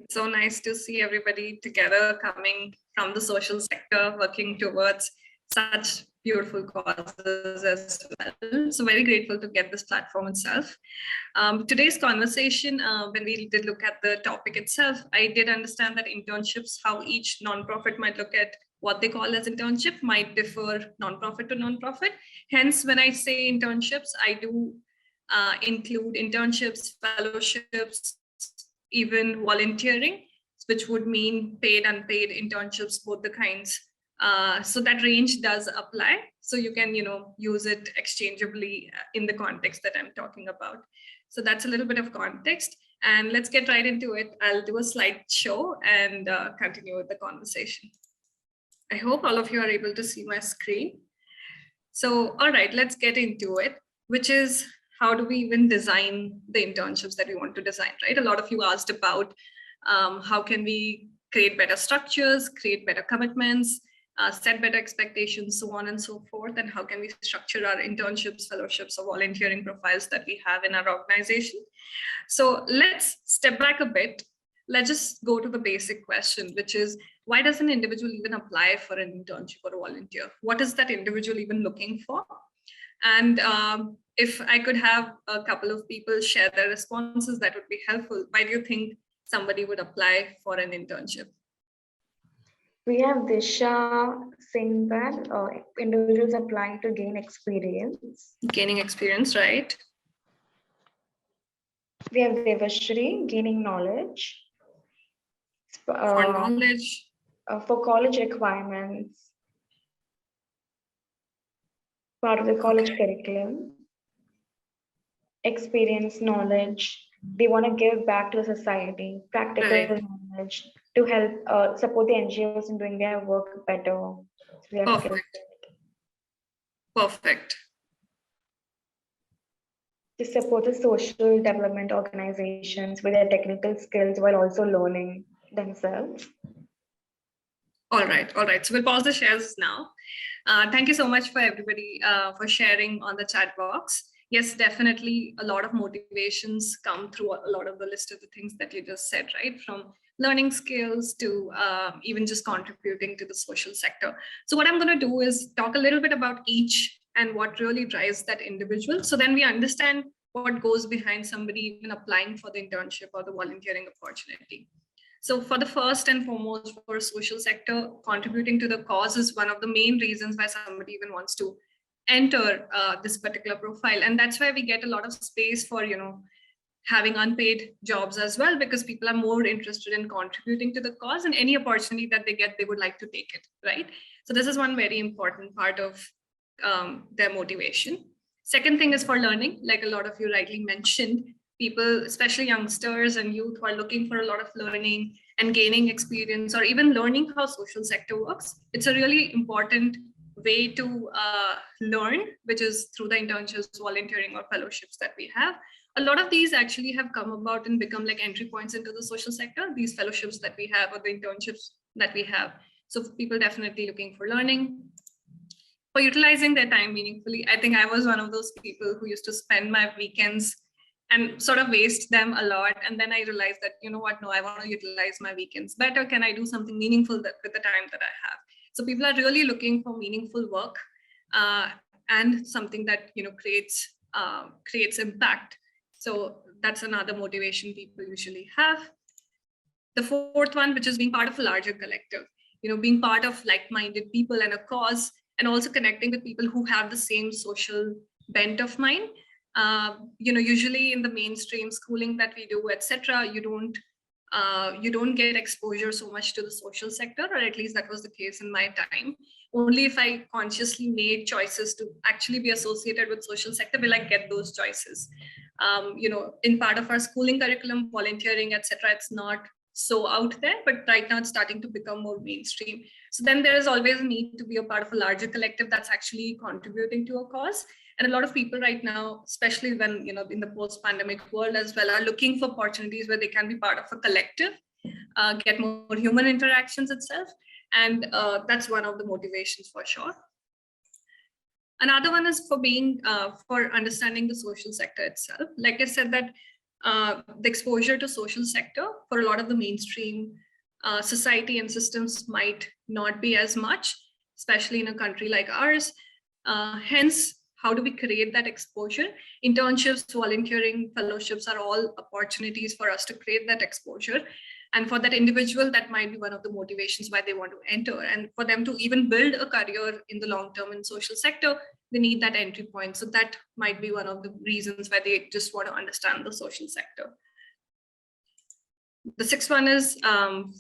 So nice to see everybody together coming from the social sector, working towards such beautiful causes as well. So very grateful to get this platform itself. Today's conversation, when we did look at the topic itself, I did understand that internships, how each nonprofit might look at what they call as internship might differ nonprofit to nonprofit. Hence, when I say internships, I do include internships, fellowships, even volunteering, which would mean paid, unpaid internships, both the kinds. So that range does apply. So you can, use it exchangeably in the context that I'm talking about. So that's a little bit of context. And let's get right into it. I'll do a slideshow and continue with the conversation. I hope all of you are able to see my screen. So, all right, let's get into it, which is how do we even design the internships that we want to design, right? A lot of you asked about how can we create better structures, create better commitments, set better expectations, so on and so forth, and how can we structure our internships, fellowships, or volunteering profiles that we have in our organization. So let's step back a bit. Let's just go to the basic question, which is, why does an individual even apply for an internship or a volunteer? What is that individual even looking for? And if I could have a couple of people share their responses, that would be helpful. Why do you think somebody would apply for an internship? We have Disha saying that individuals applying to gain experience. Gaining experience, right? We have Devashri gaining knowledge. For knowledge. For college requirements. Part of the college curriculum. Experience, knowledge. They want to give back to the society, practical knowledge to help support the NGOs in doing their work better. So Perfect. To support the social development organizations with their technical skills while also learning themselves. All right. So we'll pause the shares now. Thank you so much for everybody for sharing on the chat box. Yes, definitely a lot of motivations come through a lot of the list of the things that you just said, right? From learning skills to even just contributing to the social sector. So what I'm going to do is talk a little bit about each and what really drives that individual. So then we understand what goes behind somebody even applying for the internship or the volunteering opportunity. So for the first and foremost, for social sector, contributing to the cause is one of the main reasons why somebody even wants to enter this particular profile. And that's why we get a lot of space for, having unpaid jobs as well, because people are more interested in contributing to the cause, and any opportunity that they get, they would like to take it, right? So this is one very important part of their motivation. Second thing is for learning, like a lot of you rightly mentioned. People, especially youngsters and youth, who are looking for a lot of learning and gaining experience, or even learning how social sector works. It's a really important way to learn, which is through the internships, volunteering, or fellowships that we have. A lot of these actually have come about and become like entry points into the social sector, these fellowships that we have or the internships that we have. So people definitely looking for learning, for utilizing their time meaningfully. I think I was one of those people who used to spend my weekends and sort of waste them a lot. And then I realized that, no, I want to utilize my weekends better. Can I do something meaningful with the time that I have? So people are really looking for meaningful work and something that, creates impact. So that's another motivation people usually have. The fourth one, which is being part of a larger collective, being part of like-minded people and a cause, and also connecting with people who have the same social bent of mind. Usually in the mainstream schooling that we do, etc., you don't get exposure so much to the social sector, or at least that was the case in my time. Only if I consciously made choices to actually be associated with social sector will I get those choices. In part of our schooling curriculum, volunteering, etc., it's not so out there, but right now it's starting to become more mainstream. So then there is always a need to be a part of a larger collective that's actually contributing to a cause. And a lot of people right now, especially when, in the post-pandemic world as well, are looking for opportunities where they can be part of a collective, get more human interactions itself. And that's one of the motivations for sure. Another one is for understanding the social sector itself. Like I said, that the exposure to social sector for a lot of the mainstream society and systems might not be as much, especially in a country like ours. Hence, how do we create that exposure? Internships, volunteering, fellowships are all opportunities for us to create that exposure. And for that individual, that might be one of the motivations why they want to enter. And for them to even build a career in the long term in social sector, they need that entry point. So that might be one of the reasons why they just want to understand the social sector. The sixth one is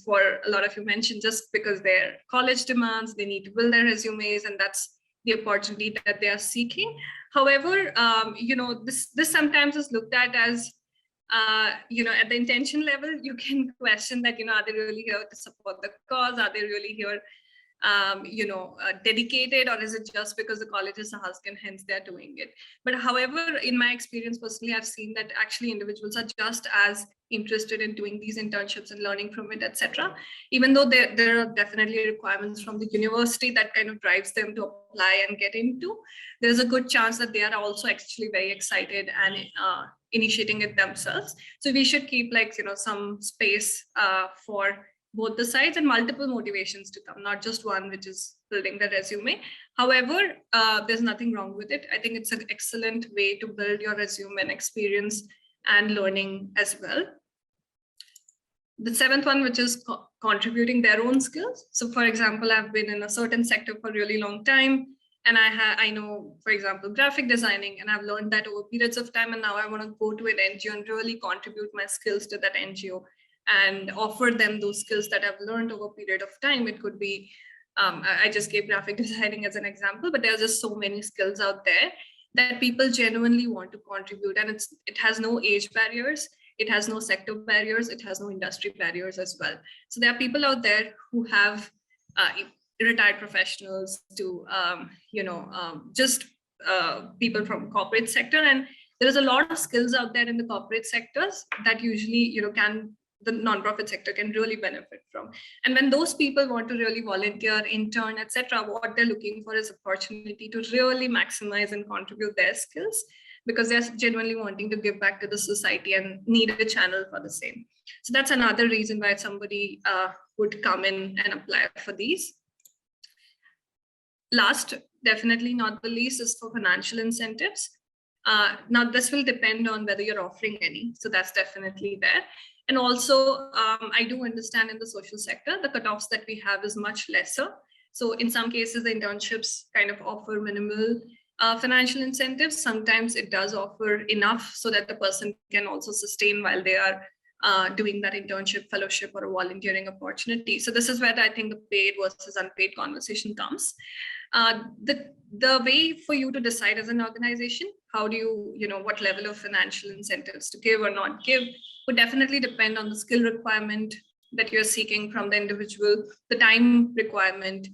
for a lot of you mentioned, just because their college demands, they need to build their resumes, and that's the opportunity that they are seeking. However, this sometimes is looked at as, at the intention level, you can question that, are they really here to support the cause? Are they really here, dedicated, or is it just because the college is a husk and hence they're doing it? But however, in my experience personally, I've seen that actually individuals are just as interested in doing these internships and learning from it, etc. Even though there are definitely requirements from the university that kind of drives them to apply and get into, there's a good chance that they are also actually very excited and initiating it themselves. So we should keep some space for both the sides and multiple motivations to come, not just one, which is building the resume. However, there's nothing wrong with it. I think it's an excellent way to build your resume and experience and learning as well. The seventh one, which is contributing their own skills. So for example, I've been in a certain sector for a really long time, and I know, for example, graphic designing, and I've learned that over periods of time, and now I want to go to an NGO and really contribute my skills to that NGO and offer them those skills that I've learned over a period of time. It could be, I just gave graphic designing as an example, but there's just so many skills out there that people genuinely want to contribute, and it has no age barriers. It has no sector barriers. It has no industry barriers as well. So there are people out there who have retired professionals to, just people from corporate sector. And there's a lot of skills out there in the corporate sectors that usually, the nonprofit sector can really benefit from. And when those people want to really volunteer, intern, etc., what they're looking for is opportunity to really maximize and contribute their skills, because they're genuinely wanting to give back to the society and need a channel for the same. So that's another reason why somebody would come in and apply for these. Last, definitely not the least, is for financial incentives. Now, this will depend on whether you're offering any. So that's definitely there. And also, I do understand in the social sector, the cutoffs that we have is much lesser. So in some cases, the internships kind of offer minimal financial incentives. Sometimes it does offer enough so that the person can also sustain while they are doing that internship, fellowship, or a volunteering opportunity. So this is where I think the paid versus unpaid conversation comes. The way for you to decide as an organization, how do you, what level of financial incentives to give or not give, would definitely depend on the skill requirement that you're seeking from the individual, the time requirement,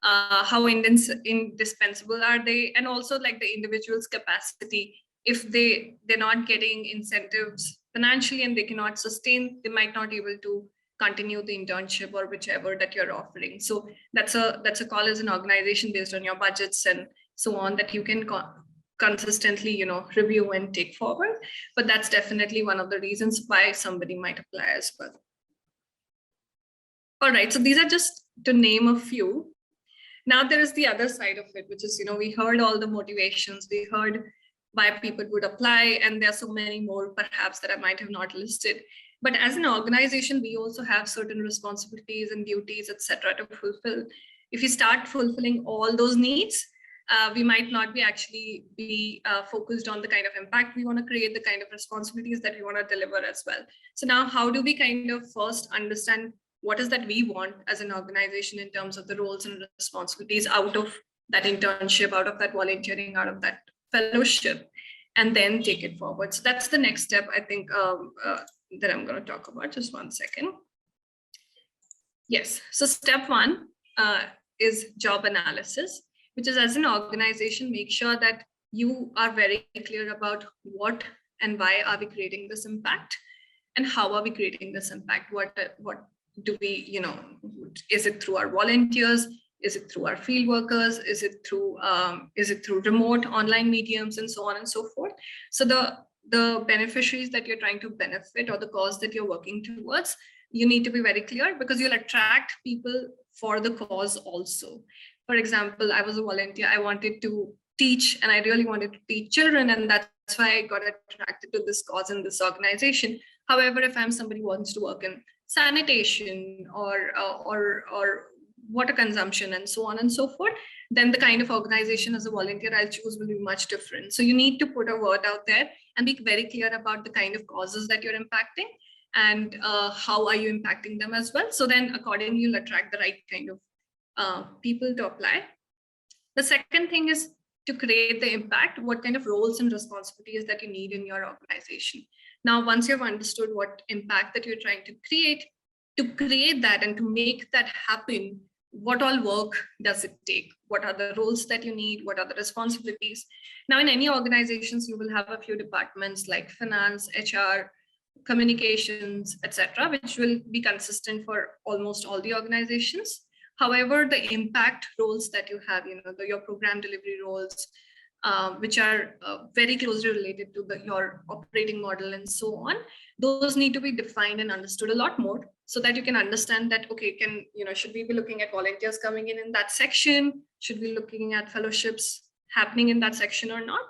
how indispensable are they, and also like the individual's capacity. If they're not getting incentives financially and they cannot sustain, they might not be able to continue the internship or whichever that you're offering. So that's a call as an organization based on your budgets and so on that you can consistently, review and take forward. But that's definitely one of the reasons why somebody might apply as well. All right, so these are just to name a few. Now there is the other side of it, which is, we heard all the motivations, we heard why people would apply, and there are so many more perhaps that I might have not listed. But as an organization, we also have certain responsibilities and duties, etc., to fulfill. If we start fulfilling all those needs, we might not be focused on the kind of impact we want to create, the kind of responsibilities that we want to deliver as well. So now, how do we kind of first understand what is that we want as an organization in terms of the roles and responsibilities out of that internship, out of that volunteering, out of that fellowship, and then take it forward. So that's the next step, I think, that I'm going to talk about. Just one second. Yes, so step one is job analysis, which is, as an organization, make sure that you are very clear about what and why are we creating this impact, and how are we creating this impact. What do we, is it through our volunteers? Is it through our field workers? Is it through remote online mediums and so on and so forth? So the beneficiaries that you're trying to benefit or the cause that you're working towards, you need to be very clear, because you'll attract people for the cause also. For example, I was a volunteer. I wanted to teach, and I really wanted to teach children, and that's why I got attracted to this cause in this organization. However, if I'm somebody who wants to work in sanitation or water consumption and so on and so forth, then the kind of organization as a volunteer I'll choose will be much different. So you need to put a word out there and be very clear about the kind of causes that you're impacting, and how are you impacting them as well. So then accordingly, you'll attract the right kind of people to apply. The second thing is to create the impact, what kind of roles and responsibilities that you need in your organization. Now, once you've understood what impact that you're trying to create that and to make that happen, what all work does it take? What are the roles that you need? What are the responsibilities? Now, in any organizations, you will have a few departments like finance, HR, communications, etc., which will be consistent for almost all the organizations. However, the impact roles that you have, your program delivery roles, which are very closely related to your operating model and so on, those need to be defined and understood a lot more, so that you can understand that, okay, should we be looking at volunteers coming in that section? Should we be looking at fellowships happening in that section or not?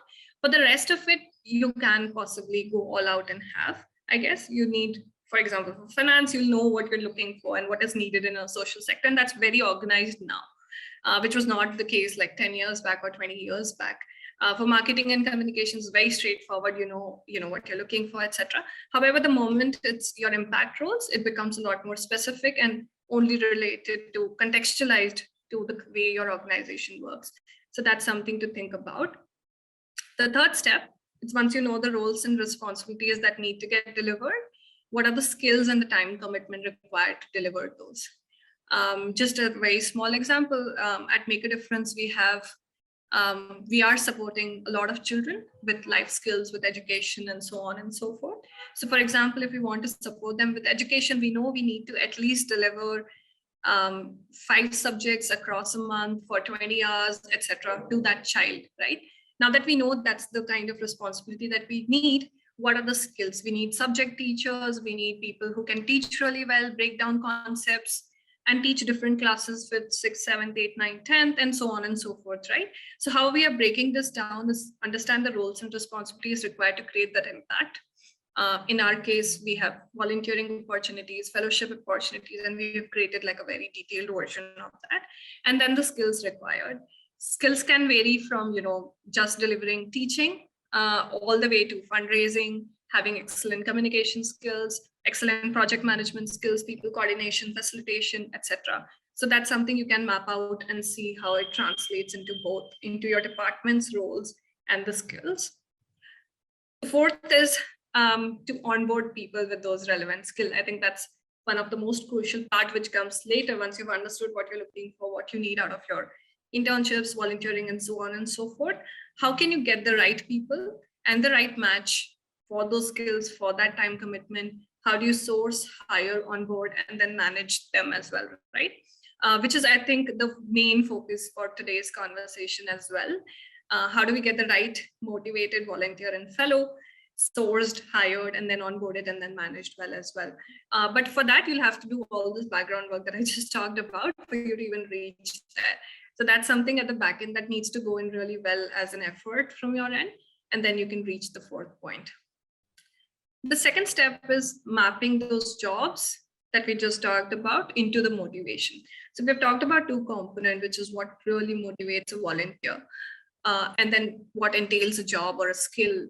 But the rest of it, you can possibly go all out and have. I guess you need, for example, for finance, you'll know what you're looking for and what is needed in a social sector, and that's very organized now, which was not the case like 10 years back or 20 years back. For marketing and communications, very straightforward, you know what you're looking for, etc. However, the moment it's your impact roles, it becomes a lot more specific and only related to, contextualized to the way your organization works. So that's something to think about. The third step, it's once you know the roles and responsibilities that need to get delivered, what are the skills and the time commitment required to deliver those? Just a very small example, at Make a Difference, we are supporting a lot of children with life skills, with education, and so on and so forth. So for example, if we want to support them with education, we know we need to at least deliver 5 subjects across a month for 20 hours, etc., to that child, right? Now that we know that's the kind of responsibility that we need, what are the skills? We need subject teachers, we need people who can teach really well, break down concepts, and teach different classes with 6th, 7th, 8th, 9th, 10th, and so on and so forth, right? So how we are breaking this down is understand the roles and responsibilities required to create that impact. In our case, we have volunteering opportunities, fellowship opportunities, and we've created like a very detailed version of that. And then the skills required. Skills can vary from, just delivering teaching, all the way to fundraising, having excellent communication skills, excellent project management skills, people coordination, facilitation, etc. So that's something you can map out and see how it translates into your department's roles and the skills. The fourth is to onboard people with those relevant skills. I think that's one of the most crucial part, which comes later once you've understood what you're looking for, what you need out of your internships, volunteering, and so on and so forth. How can you get the right people and the right match for those skills, for that time commitment? How do you source, hire, onboard, and then manage them as well, right? Which is, I think, the main focus for today's conversation as well. How do we get the right motivated volunteer and fellow sourced, hired, and then onboarded and then managed well as well? But for that, you'll have to do all this background work that I just talked about for you to even reach there. So that's something at the back end that needs to go in really well as an effort from your end, and then you can reach the fourth point. The second step is mapping those jobs that we just talked about into the motivation. So we've talked about 2 components, which is what really motivates a volunteer, and then what entails a job or a skill,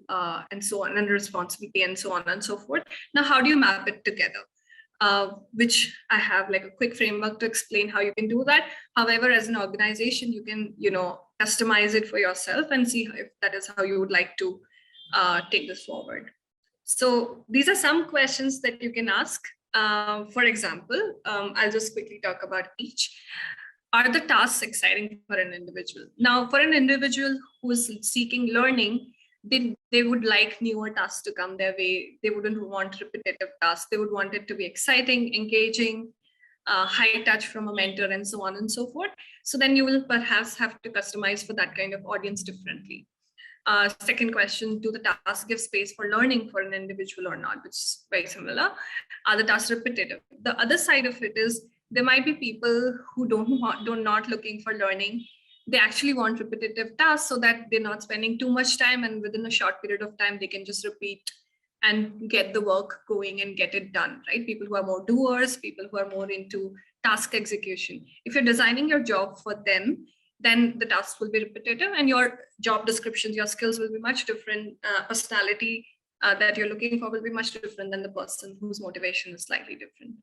and so on, and responsibility, and so on and so forth. Now, how do you map it together? Which I have like a quick framework to explain how you can do that. However, as an organization, you can, customize it for yourself and see if that is how you would like to take this forward. So these are some questions that you can ask. For example, I'll just quickly talk about each. Are the tasks exciting for an individual? Now, for an individual who is seeking learning, they would like newer tasks to come their way. They wouldn't want repetitive tasks. They would want it to be exciting, engaging, high touch from a mentor, and so on and so forth. So then you will perhaps have to customize for that kind of audience differently. Second question, do the tasks give space for learning for an individual or not, which is very similar. Are the tasks repetitive? The other side of it is there might be people who don't not looking for learning. They actually want repetitive tasks so that they're not spending too much time, and within a short period of time, they can just repeat and get the work going and get it done, right? People who are more doers, people who are more into task execution. If you're designing your job for them, then the tasks will be repetitive and your job descriptions, your skills will be much different. Personality that you're looking for will be much different than the person whose motivation is slightly different.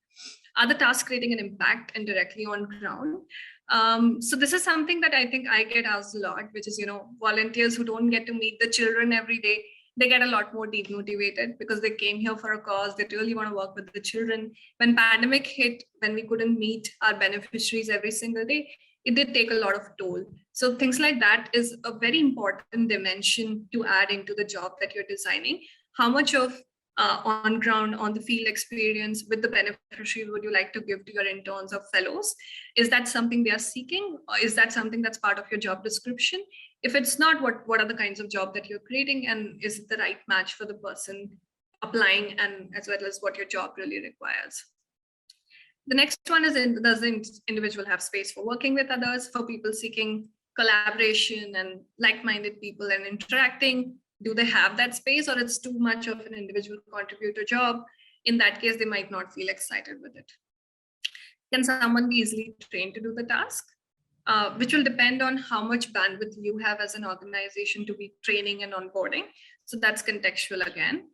Are the tasks creating an impact and directly on ground? So this is something that I think I get asked a lot, which is, volunteers who don't get to meet the children every day, they get a lot more demotivated because they came here for a cause. They really want to work with the children. When pandemic hit, when we couldn't meet our beneficiaries every single day, it did take a lot of toll. So things like that is a very important dimension to add into the job that you're designing. How much of on ground, on the field experience with the beneficiaries would you like to give to your interns or fellows? Is that something they are seeking? Or is that something that's part of your job description? If it's not, what are the kinds of job that you're creating, and is it the right match for the person applying, and as well as what your job really requires? The next one is, does the individual have space for working with others, for people seeking collaboration and like-minded people and interacting? Do they have that space, or it's too much of an individual contributor job? In that case, they might not feel excited with it. Can someone be easily trained to do the task? Which will depend on how much bandwidth you have as an organization to be training and onboarding. So that's contextual again.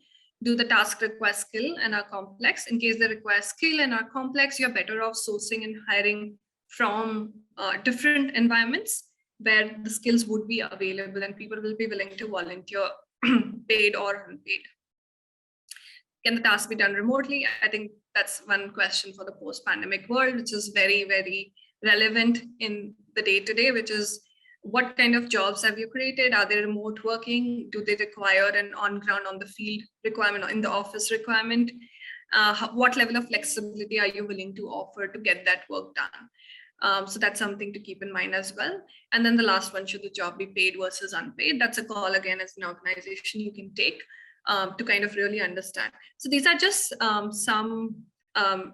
Do the tasks require skill and are complex? In case they require skill and are complex, you're better off sourcing and hiring from different environments where the skills would be available and people will be willing to volunteer, paid or unpaid. Can the task be done remotely? I think that's one question for the post-pandemic world, which is very, very relevant in the day-to-day, which is what kind of jobs have you created? Are they remote working? Do they require an on-ground, on the field requirement or in the office requirement? What level of flexibility are you willing to offer to get that work done? So that's something to keep in mind as well. And then the last one, should the job be paid versus unpaid? That's a call again as an organization you can take to kind of really understand. So these are just some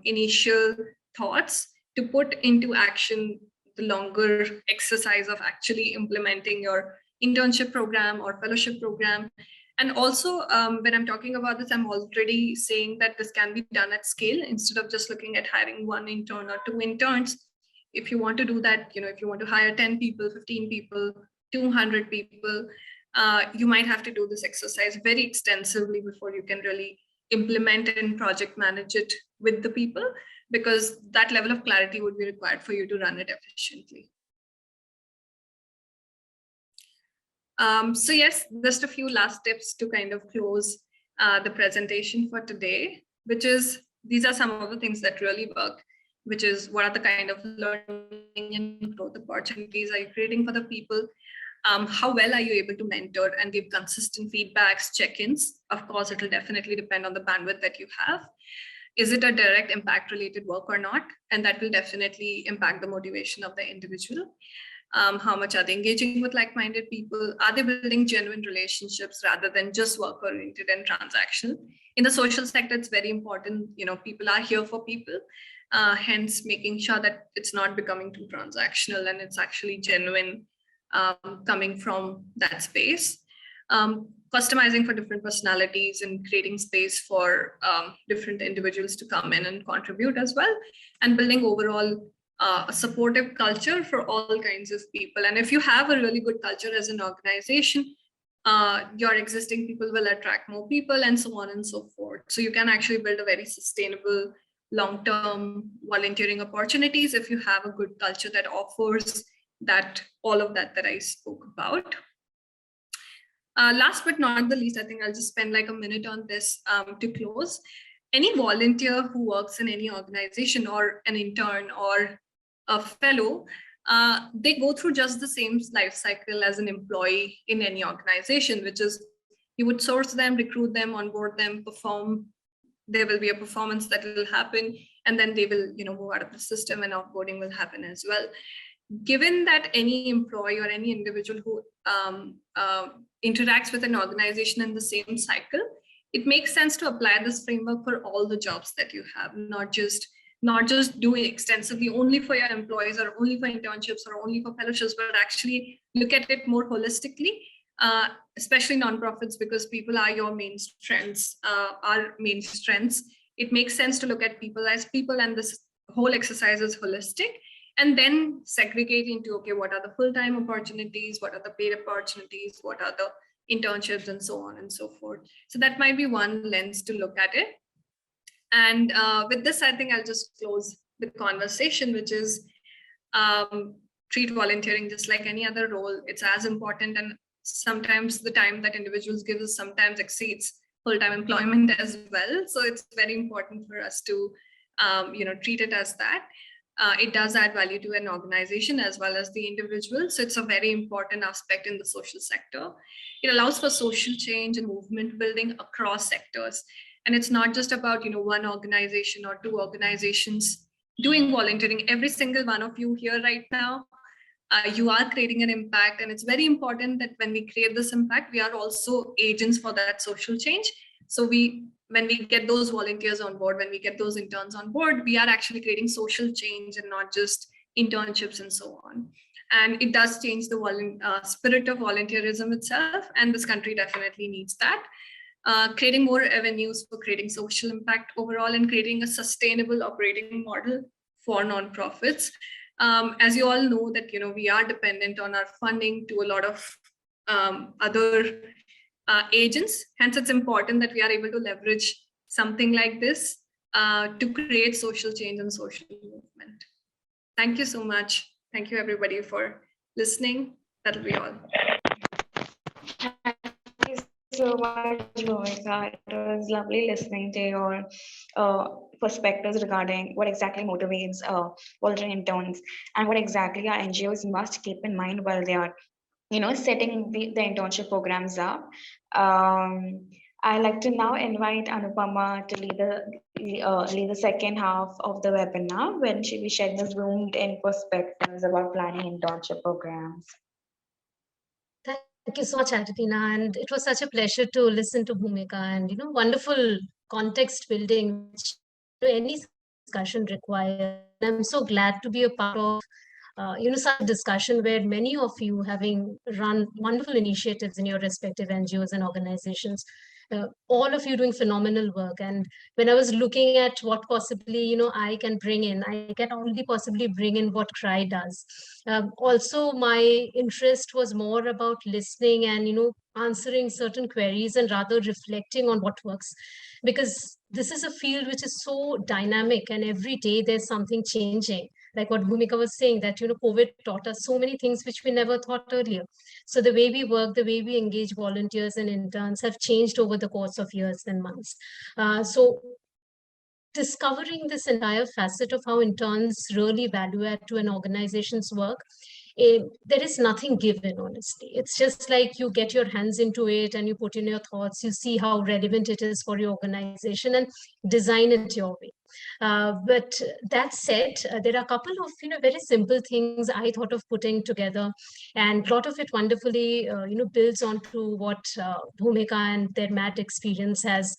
initial thoughts to put into action the longer exercise of actually implementing your internship program or fellowship program. And also, when I'm talking about this, I'm already saying that this can be done at scale instead of just looking at hiring one intern or two interns. If you want to do that, if you want to hire 10 people, 15 people, 200 people, you might have to do this exercise very extensively before you can really implement and project manage it with the people, because that level of clarity would be required for you to run it efficiently. So yes, just a few last tips to kind of close the presentation for today, which is, these are some of the things that really work, which is what are the kind of learning and growth opportunities are you creating for the people? How well are you able to mentor and give consistent feedbacks, check-ins? Of course, it will definitely depend on the bandwidth that you have. Is it a direct impact related work or not? And that will definitely impact the motivation of the individual. How much are they engaging with like-minded people? Are they building genuine relationships rather than just work-oriented and transactional? In the social sector, it's very important, people are here for people, hence making sure that it's not becoming too transactional and it's actually genuine, coming from that space. Customizing for different personalities and creating space for different individuals to come in and contribute as well, and building overall a supportive culture for all kinds of people. And if you have a really good culture as an organization, your existing people will attract more people and so on and so forth. So you can actually build a very sustainable long-term volunteering opportunities if you have a good culture that offers that, all of that I spoke about. Last but not the least, I think I'll just spend like a minute on this to close. Any volunteer who works in any organization or an intern or a fellow, they go through just the same life cycle as an employee in any organization, which is you would source them, recruit them, onboard them, perform. There will be a performance that will happen, and then they will, move out of the system and offboarding will happen as well. given that any employee or any individual who interacts with an organization in the same cycle, it makes sense to apply this framework for all the jobs that you have, not just do it extensively only for your employees or only for internships or only for fellowships, but actually look at it more holistically, especially nonprofits, because people are your main strengths, our main strengths. It makes sense to look at people as people, and this whole exercise is holistic, and then segregate into, okay, what are the full-time opportunities, what are the paid opportunities, what are the internships, and so on and so forth. So that might be one lens to look at it. And with this, I think I'll just close the conversation, which is treat volunteering just like any other role. It's as important, and sometimes the time that individuals give us sometimes exceeds full-time employment as well. So it's very important for us to treat it as that. It does add value to an organization as well as the individual. So it's a very important aspect in the social sector. It allows for social change and movement building across sectors. And it's not just about one organization or two organizations doing volunteering. Every single one of you here right now, you are creating an impact. And it's very important that when we create this impact, we are also agents for that social change. So when we get those volunteers on board, when we get those interns on board, we are actually creating social change and not just internships and so on. And it does change the spirit of volunteerism itself. And this country definitely needs that. Creating more avenues for creating social impact overall, and creating a sustainable operating model for nonprofits. As you all know that, we are dependent on our funding to a lot of other agents. Hence, it's important that we are able to leverage something like this to create social change and social movement. Thank you so much. Thank you, everybody, for listening. That'll be all. Thank you so much, Bhumika. It was lovely listening to your perspectives regarding what exactly motivates volunteering interns and what exactly our NGOs must keep in mind while they are setting the internship programs up. I'd like to now invite Anupama to lead the second half of the webinar, when she will be sharing the zoomed-in perspectives about planning internship programs. Thank you so much, Adriana. And it was such a pleasure to listen to Bhumika, and wonderful context building, which any discussion requires. I'm so glad to be a part of such a discussion where many of you, having run wonderful initiatives in your respective NGOs and organizations, all of you doing phenomenal work. And when I was looking at what possibly I can bring in, I can only possibly bring in what CRY does. Also, my interest was more about listening and answering certain queries, and rather reflecting on what works, because this is a field which is so dynamic, and every day there's something changing. Like what Bhumika was saying, that COVID taught us so many things which we never thought earlier. So the way we work, the way we engage volunteers and interns have changed over the course of years and months. So discovering this entire facet of how interns really value add to an organization's work, there is nothing given, honestly. It's just like you get your hands into it and you put in your thoughts, you see how relevant it is for your organization, and design it your way. But that said, there are a couple of very simple things I thought of putting together, and a lot of it wonderfully builds onto what Bhumika and their MAT experience has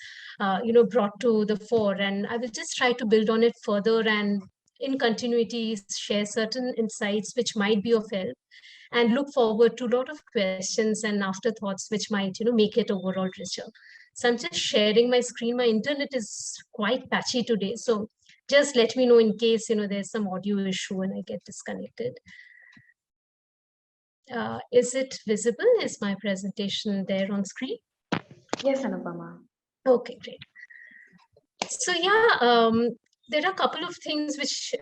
brought to the fore. And I will just try to build on it further, and in continuity share certain insights which might be of help, and look forward to a lot of questions and afterthoughts which might make it overall richer. So I'm just sharing my screen. My internet is quite patchy today, so just let me know in case there's some audio issue and I get disconnected. Is it visible? Is my presentation there on screen? Yes, Anupama. Okay, great. So yeah, there are a couple of things which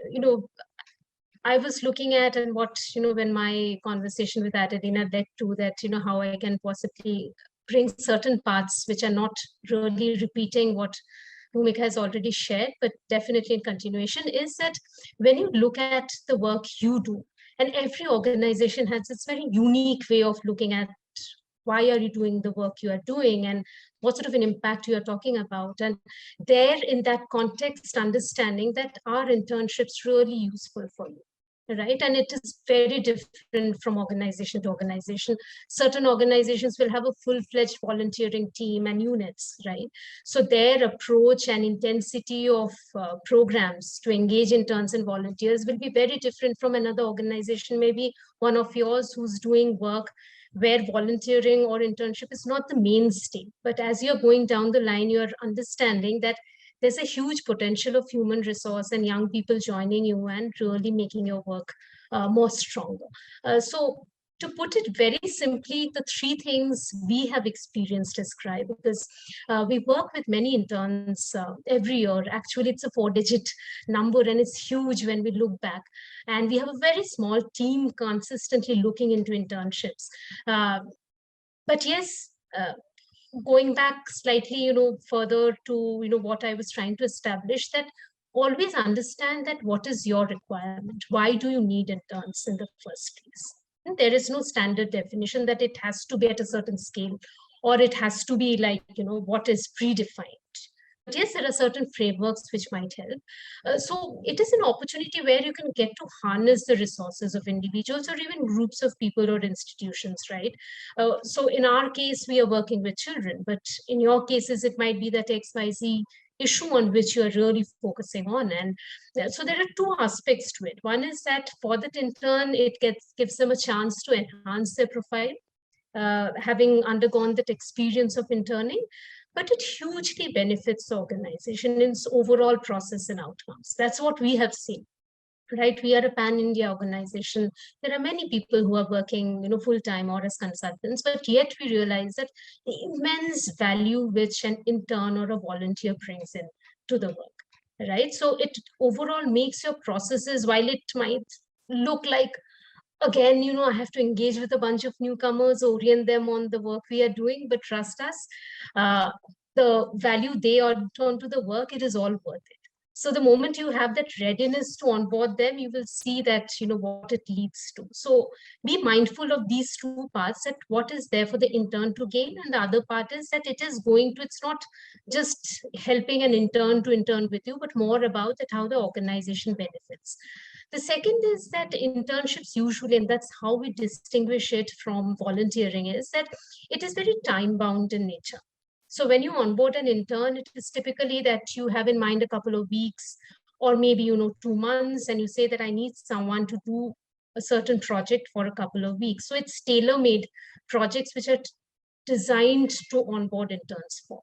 I was looking at, and what when my conversation with Adelina led to that, how I can possibly bring certain parts which are not really repeating what Bhumika has already shared, but definitely in continuation, is that when you look at the work you do, and every organization has its very unique way of looking at why are you doing the work you are doing, and what sort of an impact you are talking about. And there, in that context, understanding that are internships really useful for you? right? And it is very different from organization to organization. Certain organizations will have a full-fledged volunteering team and units, right? So their approach and intensity of programs to engage interns and volunteers will be very different from another organization, maybe one of yours who's doing work where volunteering or internship is not the mainstay. But as you're going down the line, you're understanding that there's a huge potential of human resource and young people joining you and really making your work more stronger. So to put it very simply, the three things we have experienced as Scribe, because we work with many interns every year. Actually, it's a 4-digit number and it's huge when we look back. And we have a very small team consistently looking into internships. But yes, going back slightly, further to, what I was trying to establish, that always understand that what is your requirement? Why do you need interns in the first place? And there is no standard definition that it has to be at a certain scale, or it has to be like, what is predefined. But yes, there are certain frameworks which might help. So it is an opportunity where you can get to harness the resources of individuals or even groups of people or institutions, right? So in our case, we are working with children, but in your cases, it might be that XYZ issue on which you are really focusing on. And so there are two aspects to it. One is that for that intern, it gives them a chance to enhance their profile, having undergone that experience of interning, but it hugely benefits the organization in its overall process and outcomes. That's what we have seen. Right, we are a pan-India organization. There are many people who are working, full-time or as consultants, but yet we realize that the immense value which an intern or a volunteer brings in to the work, right? So it overall makes your processes, while it might look like, again, I have to engage with a bunch of newcomers, orient them on the work we are doing, but trust us, the value they add onto the work, it is all worth it. So the moment you have that readiness to onboard them, you will see that, what it leads to. So be mindful of these two parts, that what is there for the intern to gain, and the other part is that it is going to, it's not just helping an intern to intern with you, but more about that how the organization benefits. The second is that internships usually, and that's how we distinguish it from volunteering, is that it is very time bound in nature. So when you onboard an intern, it is typically that you have in mind a couple of weeks or maybe, 2 months, and you say that I need someone to do a certain project for a couple of weeks. So it's tailor-made projects which are designed to onboard interns for,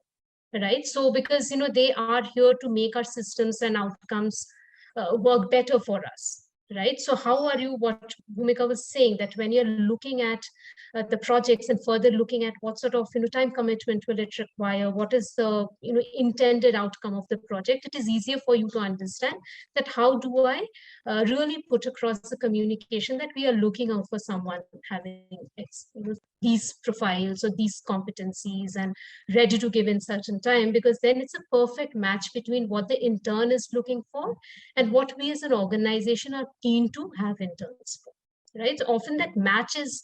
right? So because, they are here to make our systems and outcomes work better for us, right? So how are you, what Bhumika was saying, that when you're looking at the projects and further looking at what sort of time commitment will it require, what is the intended outcome of the project, it is easier for you to understand that how do I really put across the communication that we are looking out for someone having these profiles or these competencies and ready to give in certain time, because then it's a perfect match between what the intern is looking for and what we as an organization are keen to have interns for, right? So often that match is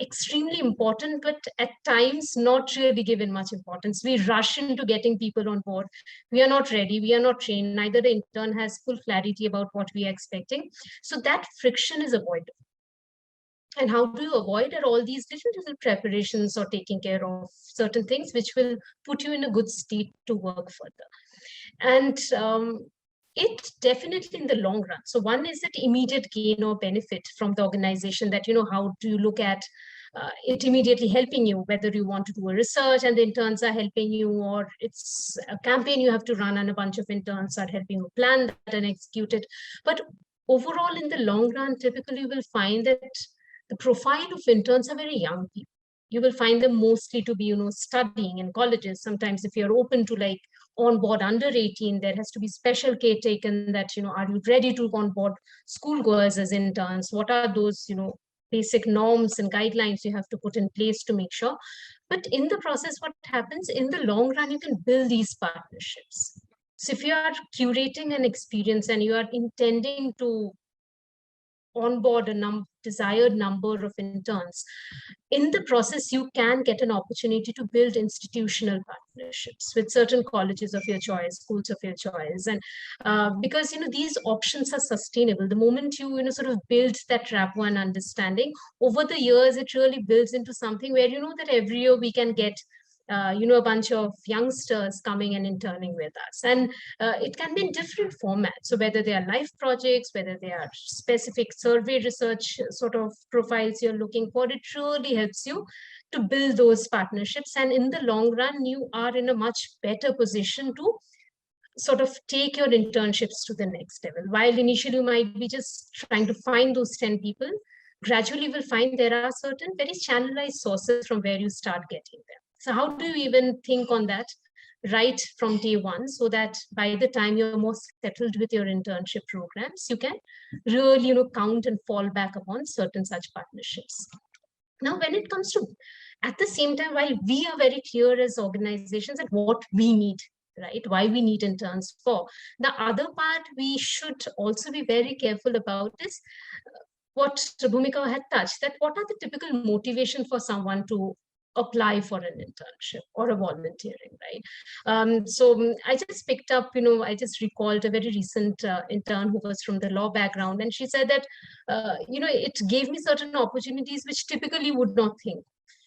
extremely important, but at times not really given much importance. We rush into getting people on board. We are not ready. We are not trained. Neither the intern has full clarity about what we are expecting. So that friction is avoided. And how do you avoid it? All these little preparations or taking care of certain things which will put you in a good state to work further. And it definitely in the long run. So one is that immediate gain or benefit from the organization, that, how do you look at it immediately helping you, whether you want to do a research and the interns are helping you, or it's a campaign you have to run and a bunch of interns are helping you plan that and execute it. But overall, in the long run, typically you will find that the profile of interns are very young people. You will find them mostly to be, studying in colleges. Sometimes if you're open to like on board under 18, there has to be special care taken that, are you ready to onboard schoolgoers as interns? What are those, basic norms and guidelines you have to put in place to make sure? But in the process, what happens in the long run, you can build these partnerships. So if you are curating an experience and you are intending to onboard a desired number of interns, in the process, you can get an opportunity to build institutional partnerships. partnerships with certain colleges of your choice, schools of your choice. And because, these options are sustainable. The moment you, sort of build that rapport and understanding, over the years, it really builds into something where you know that every year we can get a bunch of youngsters coming and interning with us. And it can be in different formats. So whether they are life projects, whether they are specific survey research sort of profiles you're looking for, it really helps you to build those partnerships. And in the long run, you are in a much better position to sort of take your internships to the next level. While initially you might be just trying to find those 10 people, gradually we'll find there are certain very channelized sources from where you start getting them. So how do you even think on that right from day one, so that by the time you're more settled with your internship programs, you can really, count and fall back upon certain such partnerships. Now, when it comes to, at the same time, while we are very clear as organizations at what we need, right, why we need interns for, the other part we should also be very careful about is what Bhumika had touched, that what are the typical motivation for someone to apply for an internship or a volunteering, right? So I just picked up, I just recalled a very recent intern who was from the law background, and she said that, it gave me certain opportunities which typically would not think,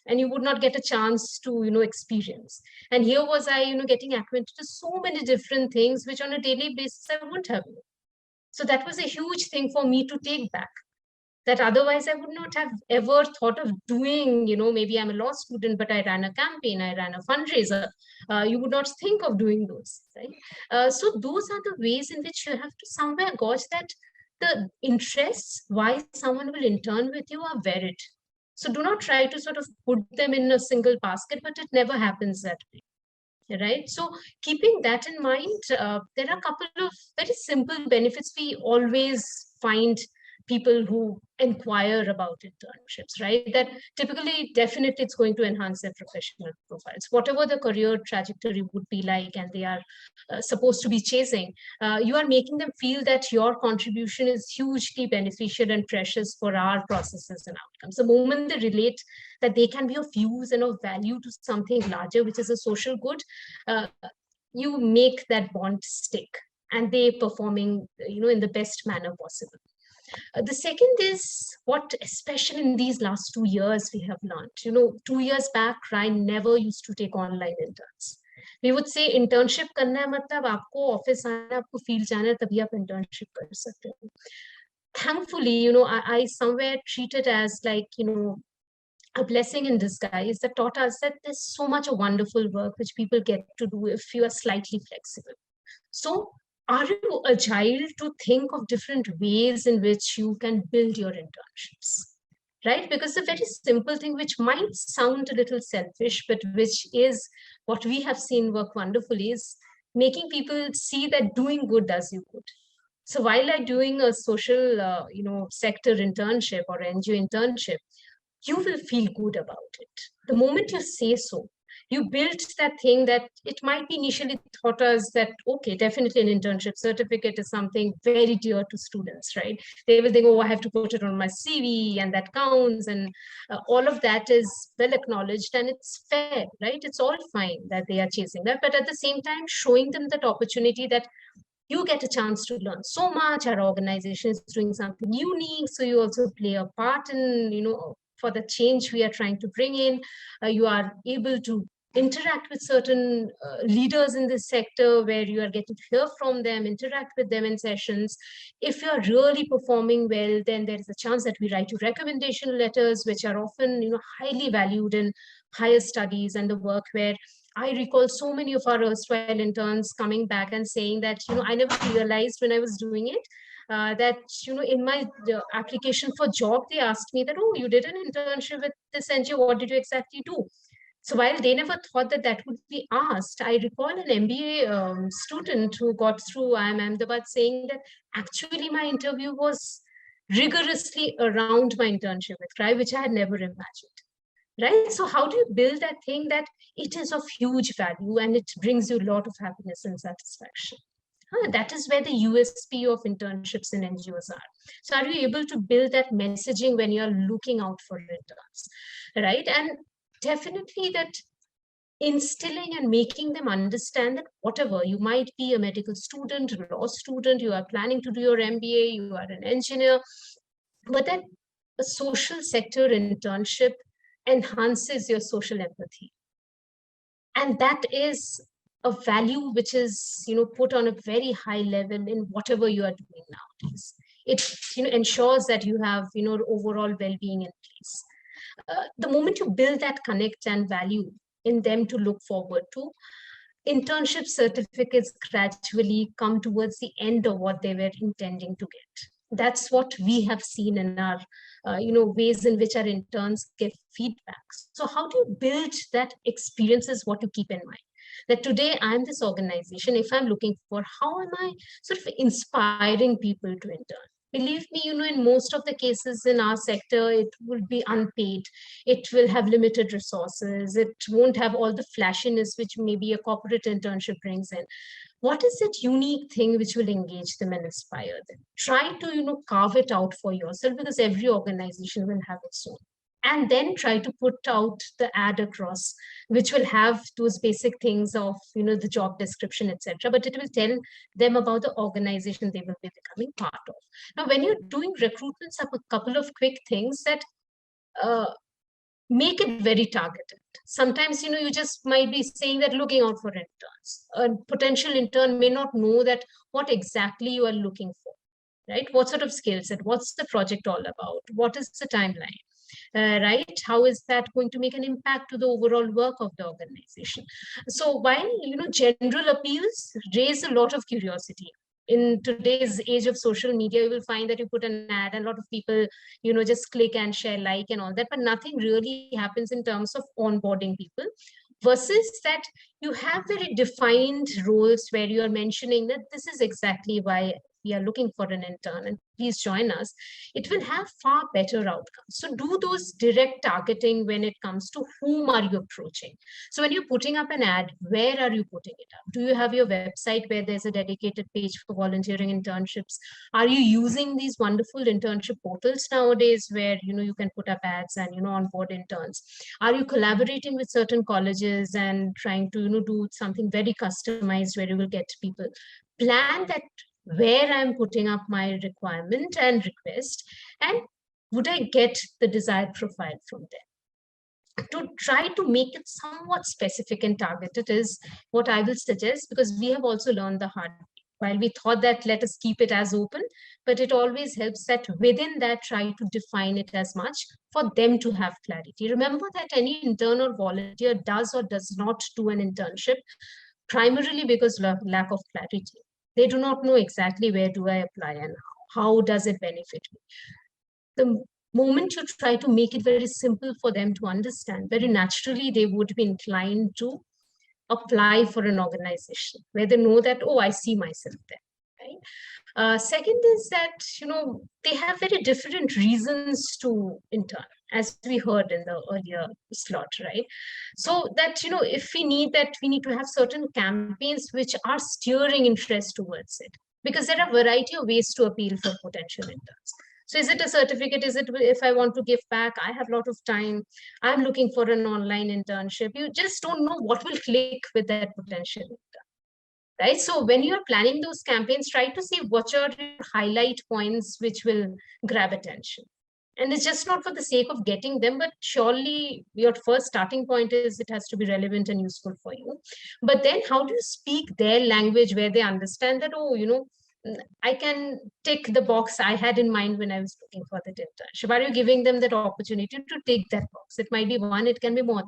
and you would not get a chance to, experience. And here was I, getting acquainted to so many different things, which on a daily basis I wouldn't have known. So that was a huge thing for me to take back, that otherwise I would not have ever thought of doing. Maybe I'm a law student, but I ran a campaign, I ran a fundraiser. You would not think of doing those, right? So those are the ways in which you have to somewhere gauge that the interests why someone will intern with you are varied. So do not try to sort of put them in a single basket, but it never happens that way, right? So keeping that in mind, there are a couple of very simple benefits we always find people who inquire about internships, right? That typically, definitely, it's going to enhance their professional profiles. Whatever the career trajectory would be like, and they are supposed to be chasing, you are making them feel that your contribution is hugely beneficial and precious for our processes and outcomes. The moment they relate that they can be of use and of value to something larger, which is a social good, you make that bond stick, and they performing, in the best manner possible. The second is what, especially in these last 2 years, we have learned. 2 years back, Ryan never used to take online interns. We would say internship करना है मतलब आपको office आना, आपको field जाना है, तभी आप internship कर सकते हो. Thankfully, I somewhere treat it as like, a blessing in disguise that taught us that there's so much wonderful work which people get to do if you are slightly flexible. So are you agile to think of different ways in which you can build your internships, right? Because the very simple thing, which might sound a little selfish, but which is what we have seen work wonderfully, is making people see that doing good does you good. So while I'm doing a social, sector internship or NGO internship, you will feel good about it. The moment you say so, you build that thing that it might be initially thought as that, okay, definitely an internship certificate is something very dear to students, right? They will think, oh, I have to put it on my CV and that counts, and all of that is well acknowledged and it's fair, right? It's all fine that they are chasing that, but at the same time, showing them that opportunity that you get a chance to learn so much. Our organization is doing something unique, so you also play a part in, for the change we are trying to bring in. You are able to interact with certain leaders in this sector where you are getting to hear from them, interact with them in sessions. If you're really performing well, then there is a chance that we write you recommendation letters, which are often, highly valued in higher studies and the work, where I recall so many of our erstwhile interns coming back and saying that, I never realized when I was doing it, that, in my application for job, they asked me that, oh, you did an internship with this NGO, what did you exactly do? So while they never thought that that would be asked, I recall an MBA student who got through IIM Ahmedabad saying that actually my interview was rigorously around my internship with CRI, which I had never imagined. Right? So how do you build that thing that it is of huge value and it brings you a lot of happiness and satisfaction? That is where the USP of internships in NGOs are. So are you able to build that messaging when you're looking out for interns, right? And definitely that instilling and making them understand that whatever, you might be a medical student, a law student, you are planning to do your MBA, you are an engineer, but that a social sector internship enhances your social empathy. And that is a value which is, put on a very high level in whatever you are doing nowadays. It, ensures that you have, overall well-being in place. The moment you build that connect and value in them to look forward to, internship certificates gradually come towards the end of what they were intending to get. That's what we have seen in our, ways in which our interns give feedback. So how do you build that experience is what you keep in mind. That today I'm this organization, if I'm looking for how am I sort of inspiring people to intern? Believe me, in most of the cases in our sector, it will be unpaid. It will have limited resources. It won't have all the flashiness which maybe a corporate internship brings in. What is that unique thing which will engage them and inspire them? Try to, carve it out for yourself, because every organization will have its own. And then try to put out the ad across, which will have those basic things of, the job description, etc. But it will tell them about the organization they will be becoming part of. Now, when you're doing recruitments, a couple of quick things that make it very targeted. Sometimes, you just might be saying that looking out for interns. A potential intern may not know that what exactly you are looking for, right? What sort of skill set? What's the project all about? What is the timeline? Right? How is that going to make an impact to the overall work of the organization? So while, general appeals raise a lot of curiosity, in today's age of social media, you will find that you put an ad and a lot of people, just click and share, like and all that, but nothing really happens in terms of onboarding people. Versus that you have very defined roles where you are mentioning that this is exactly why we are looking for an intern and please join us. It will have far better outcomes. So do those direct targeting when it comes to whom are you approaching. So when you're putting up an ad, where are you putting it up? Do you have your website where there's a dedicated page for volunteering internships? Are you using these wonderful internship portals nowadays where, you can put up ads and, onboard interns? Are you collaborating with certain colleges and trying to, do something very customized where you will get people? Plan that where I'm putting up my requirement and request, and would I get the desired profile from them? To try to make it somewhat specific and targeted is what I will suggest, because we have also learned the hard way. While we thought that let us keep it as open, but it always helps that within that try to define it as much for them to have clarity. Remember that any intern or volunteer does or does not do an internship primarily because of lack of clarity. They do not know exactly where do I apply and how does it benefit me. The moment you try to make it very simple for them to understand, very naturally they would be inclined to apply for an organization where they know that, oh, I see myself there. Right? Second is that, they have very different reasons to intern, as we heard in the earlier slot, right? So that, if we need that, we need to have certain campaigns which are steering interest towards it, because there are a variety of ways to appeal for potential interns. So is it a certificate? Is it if I want to give back? I have a lot of time. I'm looking for an online internship. You just don't know what will click with that potential intern. Right? So when you're planning those campaigns, try to see what are your highlight points which will grab attention. And it's just not for the sake of getting them, but surely your first starting point is it has to be relevant and useful for you. But then how do you speak their language where they understand that, oh, I can tick the box I had in mind when I was looking for that internship? Are you giving them that opportunity to tick that box? It might be one, it can be more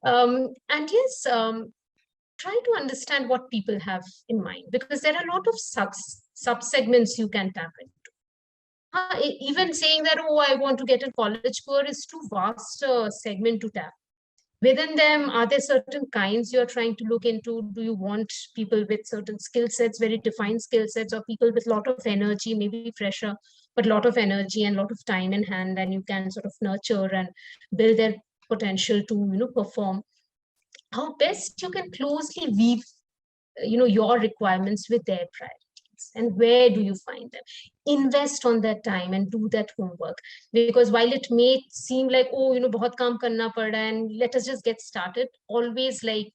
than one. And yes, try to understand what people have in mind, because there are a lot of sub-segments you can tap into. Even saying that, oh, I want to get a college tour is too vast a segment to tap. Within them, are there certain kinds you're trying to look into? Do you want people with certain skill sets, very defined skill sets, or people with a lot of energy, maybe fresher, but a lot of energy and a lot of time in hand, and you can sort of nurture and build their potential to, perform? How best you can closely weave, your requirements with their priorities. place, and where do you find them? Invest on that time and do that homework, because while it may seem like, oh, bahut kaam karna pada and let us just get started, always, like,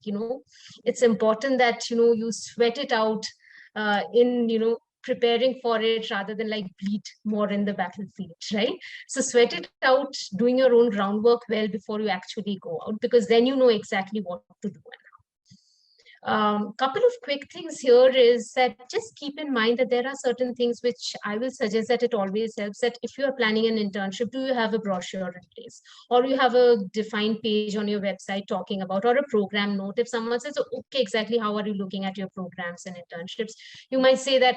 it's important that you sweat it out in preparing for it, rather than like bleed more in the battlefield, right? So sweat it out, doing your own groundwork well before you actually go out, because then you know exactly what to do. Couple of quick things here is that just keep in mind that there are certain things which I will suggest that it always helps, that if you are planning an internship, do you have a brochure in place, or you have a defined page on your website talking about, or a program note? If someone says, okay, exactly how are you looking at your programs and internships, you might say that,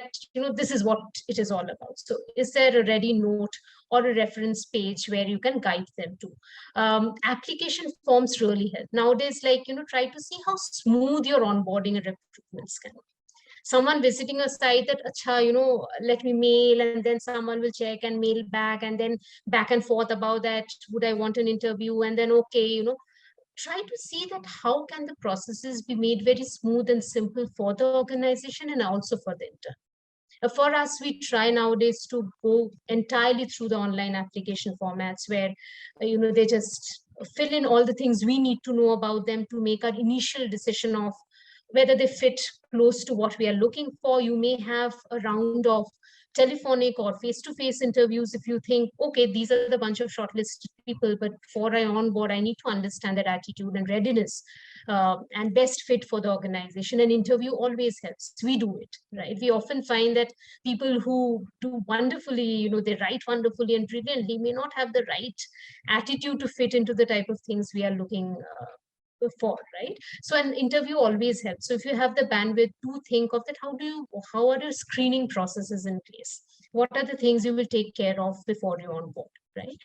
this is what it is all about. So is there a ready note or a reference page where you can guide them to? Application forms really help nowadays. Like, try to see how smooth your onboarding and recruitment can be. Someone visiting a site that, acha, let me mail, and then someone will check and mail back, and then back and forth about that, would I want an interview, and then, okay, try to see that how can the processes be made very smooth and simple for the organization and also for the intern. For us, we try nowadays to go entirely through the online application formats where, they just fill in all the things we need to know about them to make our initial decision of whether they fit close to what we are looking for. You may have a round of telephonic or face-to-face interviews if you think, okay, these are the bunch of shortlisted people, but before I onboard, I need to understand their attitude and readiness and best fit for the organization. An interview always helps. We do it, right? We often find that people who do wonderfully, they write wonderfully and brilliantly, may not have the right attitude to fit into the type of things we are looking for, right? So an interview always helps. So if you have the bandwidth to think of that, how are your screening processes in place? What are the things you will take care of before you're on board, right?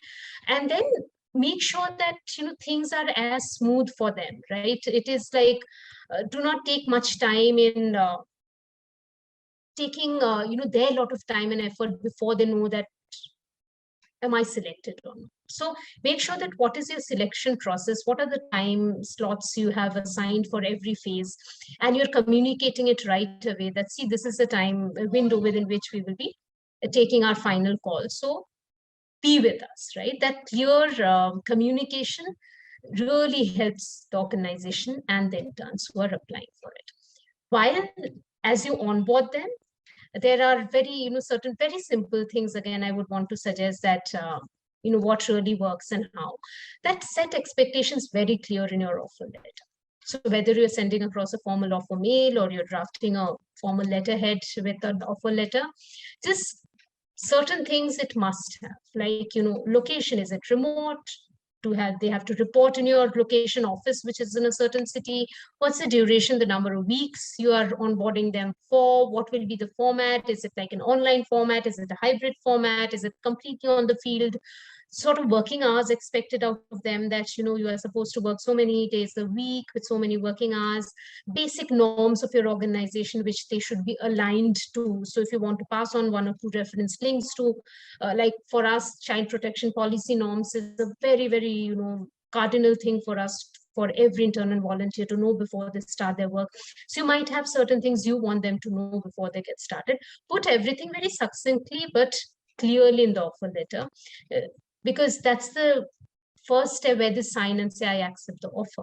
And then make sure that things are as smooth for them, right? It is like, do not take much time in taking their lot of time and effort before they know that, am I selected or not? So make sure that what is your selection process, what are the time slots you have assigned for every phase, and you're communicating it right away that, see, this is the time window within which we will be taking our final call. So be with us, right? That clear communication really helps the organization and the interns who are applying for it. While as you onboard them, there are very, certain very simple things, again, I would want to suggest that, what really works and how. That set expectations very clear in your offer letter. So whether you're sending across a formal offer mail or you're drafting a formal letterhead with an offer letter, just certain things it must have, like, location, is it remote? They have to report in your location office, which is in a certain city. What's the duration, the number of weeks you are onboarding them for? What will be the format? Is it like an online format? Is it a hybrid format? Is it completely on the field? Sort of working hours expected out of them, that you are supposed to work so many days a week with so many working hours, basic norms of your organization which they should be aligned to. So if you want to pass on one or two reference links to, like for us, child protection policy norms is a very, very cardinal thing for us, for every intern and volunteer to know before they start their work. So you might have certain things you want them to know before they get started. Put everything very succinctly but clearly in the offer letter, because that's the first step where they sign and say, I accept the offer.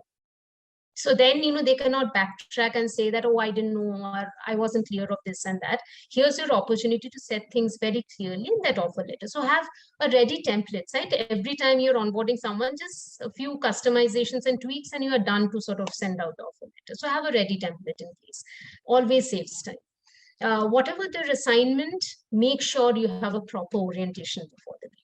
So then, they cannot backtrack and say that, oh, I didn't know, or I wasn't clear of this and that. Here's your opportunity to set things very clearly in that offer letter. So have a ready template, right? Every time you're onboarding someone, just a few customizations and tweaks, and you are done to sort of send out the offer letter. So have a ready template in place. Always saves time. Whatever their assignment, make sure you have a proper orientation before the beginning.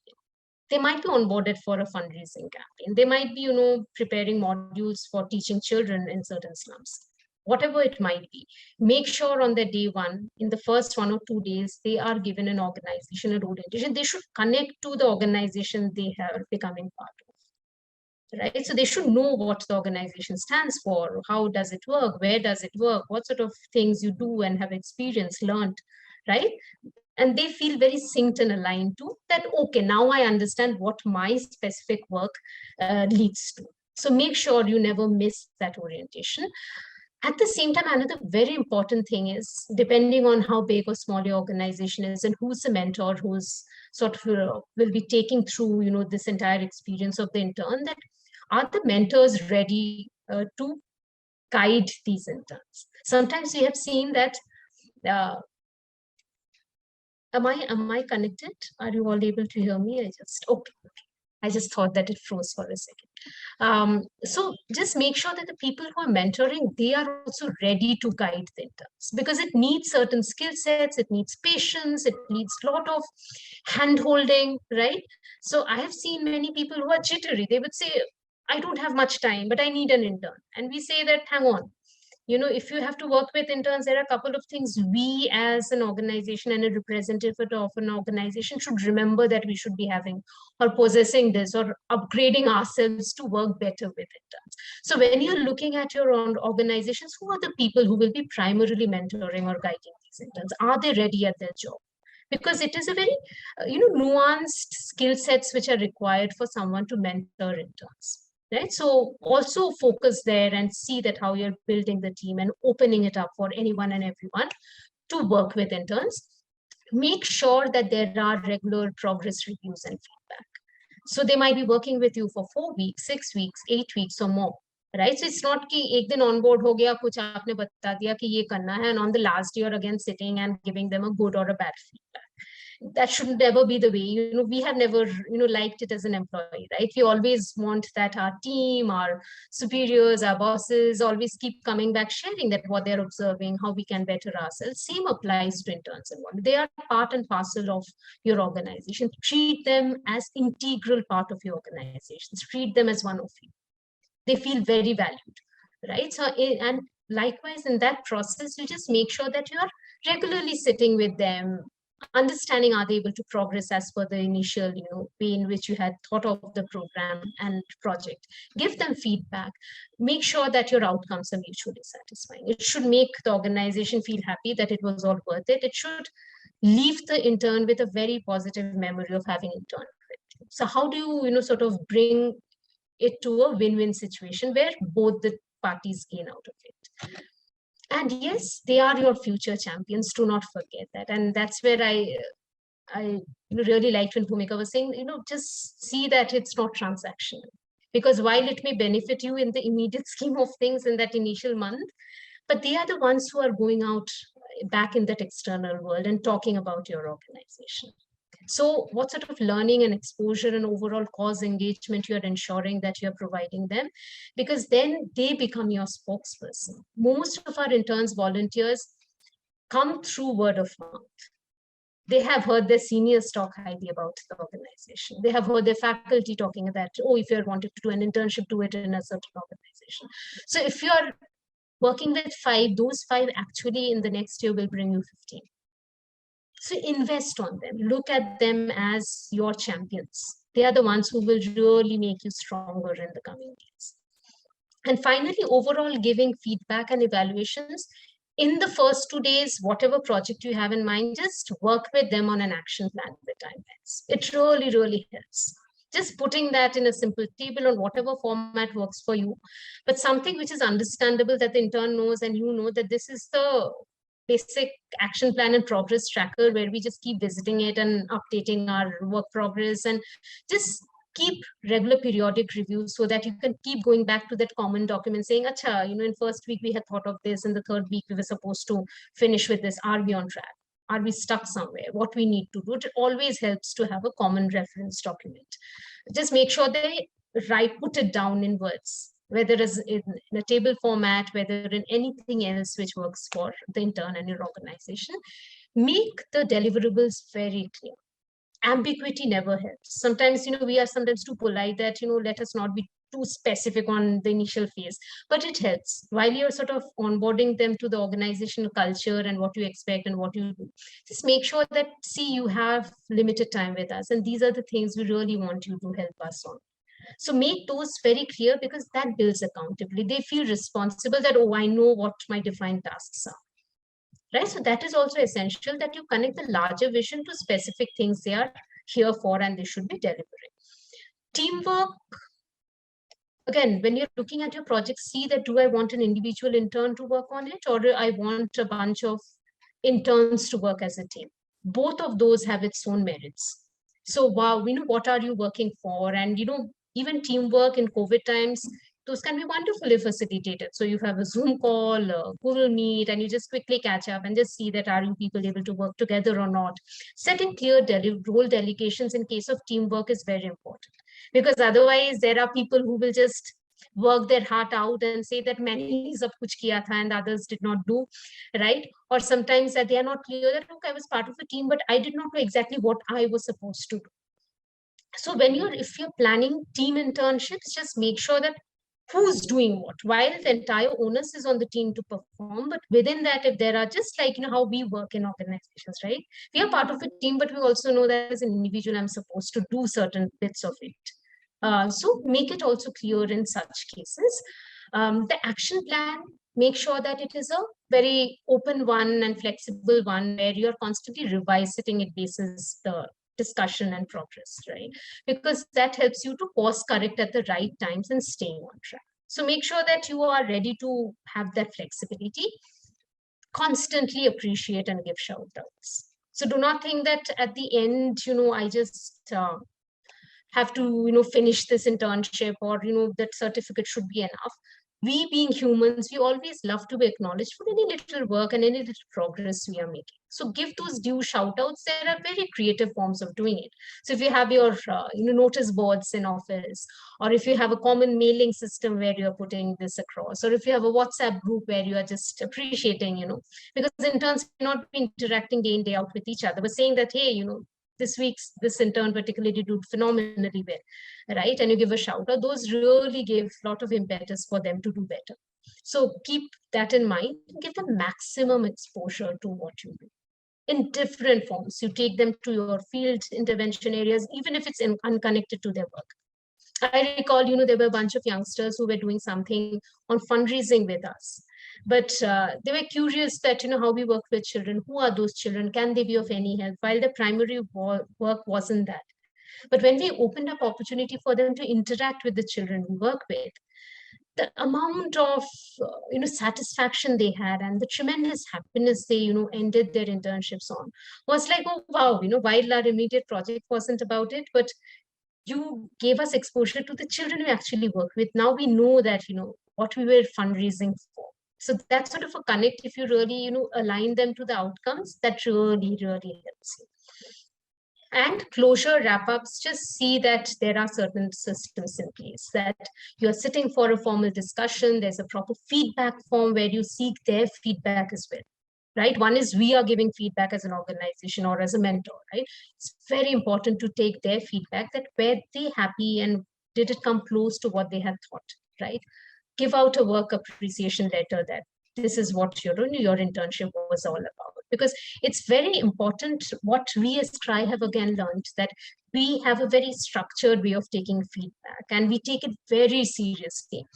They might be onboarded for a fundraising campaign. They might be, preparing modules for teaching children in certain slums. Whatever it might be, make sure on their day one, in the first 1 or 2 days, they are given an organizational orientation. They should connect to the organization they are becoming part of. Right? So they should know what the organization stands for, how does it work, where does it work, what sort of things you do and have experience, learned, right? And they feel very synced and aligned to that, okay, now I understand what my specific work leads to. So make sure you never miss that orientation. At the same time, another very important thing is, depending on how big or small your organization is and who's the mentor, who's sort of will be taking through, this entire experience of the intern, that are the mentors ready to guide these interns? Sometimes we have seen that, am I connected? Are you all able to hear me? Okay. I just thought that it froze for a second. So just make sure that the people who are mentoring, they are also ready to guide the interns, because it needs certain skill sets, it needs patience, it needs a lot of hand holding, right? So I have seen many people who are jittery. They would say, I don't have much time, but I need an intern. And we say that, hang on, if you have to work with interns, there are a couple of things we as an organization and a representative of an organization should remember that we should be having or possessing this or upgrading ourselves to work better with interns. So when you're looking at your own organizations, who are the people who will be primarily mentoring or guiding these interns? Are they ready at their job? Because it is a very, nuanced skill sets which are required for someone to mentor interns. Right. So also focus there and see that how you're building the team and opening it up for anyone and everyone to work with interns. Make sure that there are regular progress reviews and feedback. So they might be working with you for 4 weeks, 6 weeks, 8 weeks or more. Right. So it's not कि एक दिन on board हो गया, कुछ आपने बता दिया कि ये करना है, and on the last year again sitting and giving them a good or a bad feedback. That should never be the way. We have never, liked it as an employee, right? We always want that our team, our superiors, our bosses always keep coming back, sharing that what they're observing, how we can better ourselves. Same applies to interns and what. They are part and parcel of your organization. Treat them as integral part of your organization. Treat them as one of you. They feel very valued, right? So, and likewise in that process, you just make sure that you are regularly sitting with them, understanding are they able to progress as per the initial way in which you had thought of the program and project. Give them feedback. Make sure that your outcomes are mutually satisfying. It should make the organization feel happy that it was all worth it. It should leave the intern with a very positive memory of having interned with you. So how do you sort of bring it to a win-win situation where both the parties gain out of it? And yes, they are your future champions. Do not forget that. And that's where I really liked when Bhumika was saying, just see that it's not transactional. Because while it may benefit you in the immediate scheme of things in that initial month, but they are the ones who are going out back in that external world and talking about your organization. So what sort of learning and exposure and overall cause engagement you're ensuring that you're providing them, because then they become your spokesperson. Most of our interns, volunteers come through word of mouth. They have heard their seniors talk highly about the organization. They have heard their faculty talking about, oh, if you're wanting to do an internship, do it in a certain organization. So if you're working with 5, those 5 actually in the next year will bring you 15. So invest on them. Look at them as your champions. They are the ones who will really make you stronger in the coming days. And finally, overall giving feedback and evaluations. In the first 2 days, whatever project you have in mind, just work with them on an action plan with timelines. It really, really helps. Just putting that in a simple table on whatever format works for you, but something which is understandable that the intern knows and you know that this is the basic action plan and progress tracker where we just keep visiting it and updating our work progress, and just keep regular periodic reviews so that you can keep going back to that common document saying, acha, in first week we had thought of this, in the third week we were supposed to finish with this. Are we on track? Are we stuck somewhere? What we need to do? It always helps to have a common reference document. Just make sure they put it down in words, whether it's in a table format, whether in anything else which works for the intern and your organization. Make the deliverables very clear. Ambiguity never helps. Sometimes, we are sometimes too polite that, let us not be too specific on the initial phase, but it helps while you're sort of onboarding them to the organizational culture and what you expect and what you do. Just make sure that, see, you have limited time with us, and these are the things we really want you to help us on. So make those very clear, because that builds accountability. They feel responsible that, oh, I know what my defined tasks are. Right? So that is also essential, that you connect the larger vision to specific things they are here for and they should be delivering. Teamwork again, when you're looking at your project, see that do I want an individual intern to work on it, or I want a bunch of interns to work as a team? Both of those have its own merits. So, wow, what are you working for? And, even teamwork in COVID times, those can be wonderfully facilitated. So you have a Zoom call, a Google Meet, and you just quickly catch up and just see that are you people able to work together or not. Setting clear role delegations in case of teamwork is very important, because otherwise there are people who will just work their heart out and say that मैंने ही सब कुछ किया था and others did not do, right? Or sometimes that they are not clear that, look, I was part of a team, but I did not know exactly what I was supposed to do. So if you're planning team internships, just make sure that who's doing what, while the entire onus is on the team to perform. But within that, if there are, just like how we work in organizations, right? We are part of a team, but we also know that as an individual, I'm supposed to do certain bits of it. So make it also clear in such cases. The action plan, make sure that it is a very open one and flexible one where you're constantly revisiting it basis the discussion and progress, right? Because that helps you to course correct at the right times and staying on track. So make sure that you are ready to have that flexibility. Constantly appreciate and give shout outs. So do not think that at the end, I just have to, finish this internship, or, that certificate should be enough. We being humans, we always love to be acknowledged for any little work and any little progress we are making. So give those due shout outs. There are very creative forms of doing it. So if you have your, notice boards in office, or if you have a common mailing system where you're putting this across, or if you have a WhatsApp group where you are just appreciating, because interns cannot be interacting day in, day out with each other, but saying that, hey, this intern particularly did phenomenally well, right? And you give a shout out, those really give a lot of impetus for them to do better. So keep that in mind, give them maximum exposure to what you do in different forms. You take them to your field intervention areas, even if it's unconnected to their work. I recall, there were a bunch of youngsters who were doing something on fundraising with us. But they were curious that, how we work with children, who are those children, can they be of any help, while the primary work wasn't that. But when we opened up opportunity for them to interact with the children we work with, the amount of satisfaction they had and the tremendous happiness they ended their internships on was like, oh wow, while our immediate project wasn't about it, but you gave us exposure to the children we actually work with. Now we know that, what we were fundraising for. So that's sort of a connect. If you really, align them to the outcomes, that really, really helps you. And closure wrap-ups, just see that there are certain systems in place, that you're sitting for a formal discussion, there's a proper feedback form where you seek their feedback as well. Right? One is we are giving feedback as an organization or as a mentor, right? It's very important to take their feedback, that were they happy and did it come close to what they had thought, right? Give out a work appreciation letter that this is what your internship was all about. Because it's very important, what we as CRI have again learned, that we have a very structured way of taking feedback, and we take it very seriously.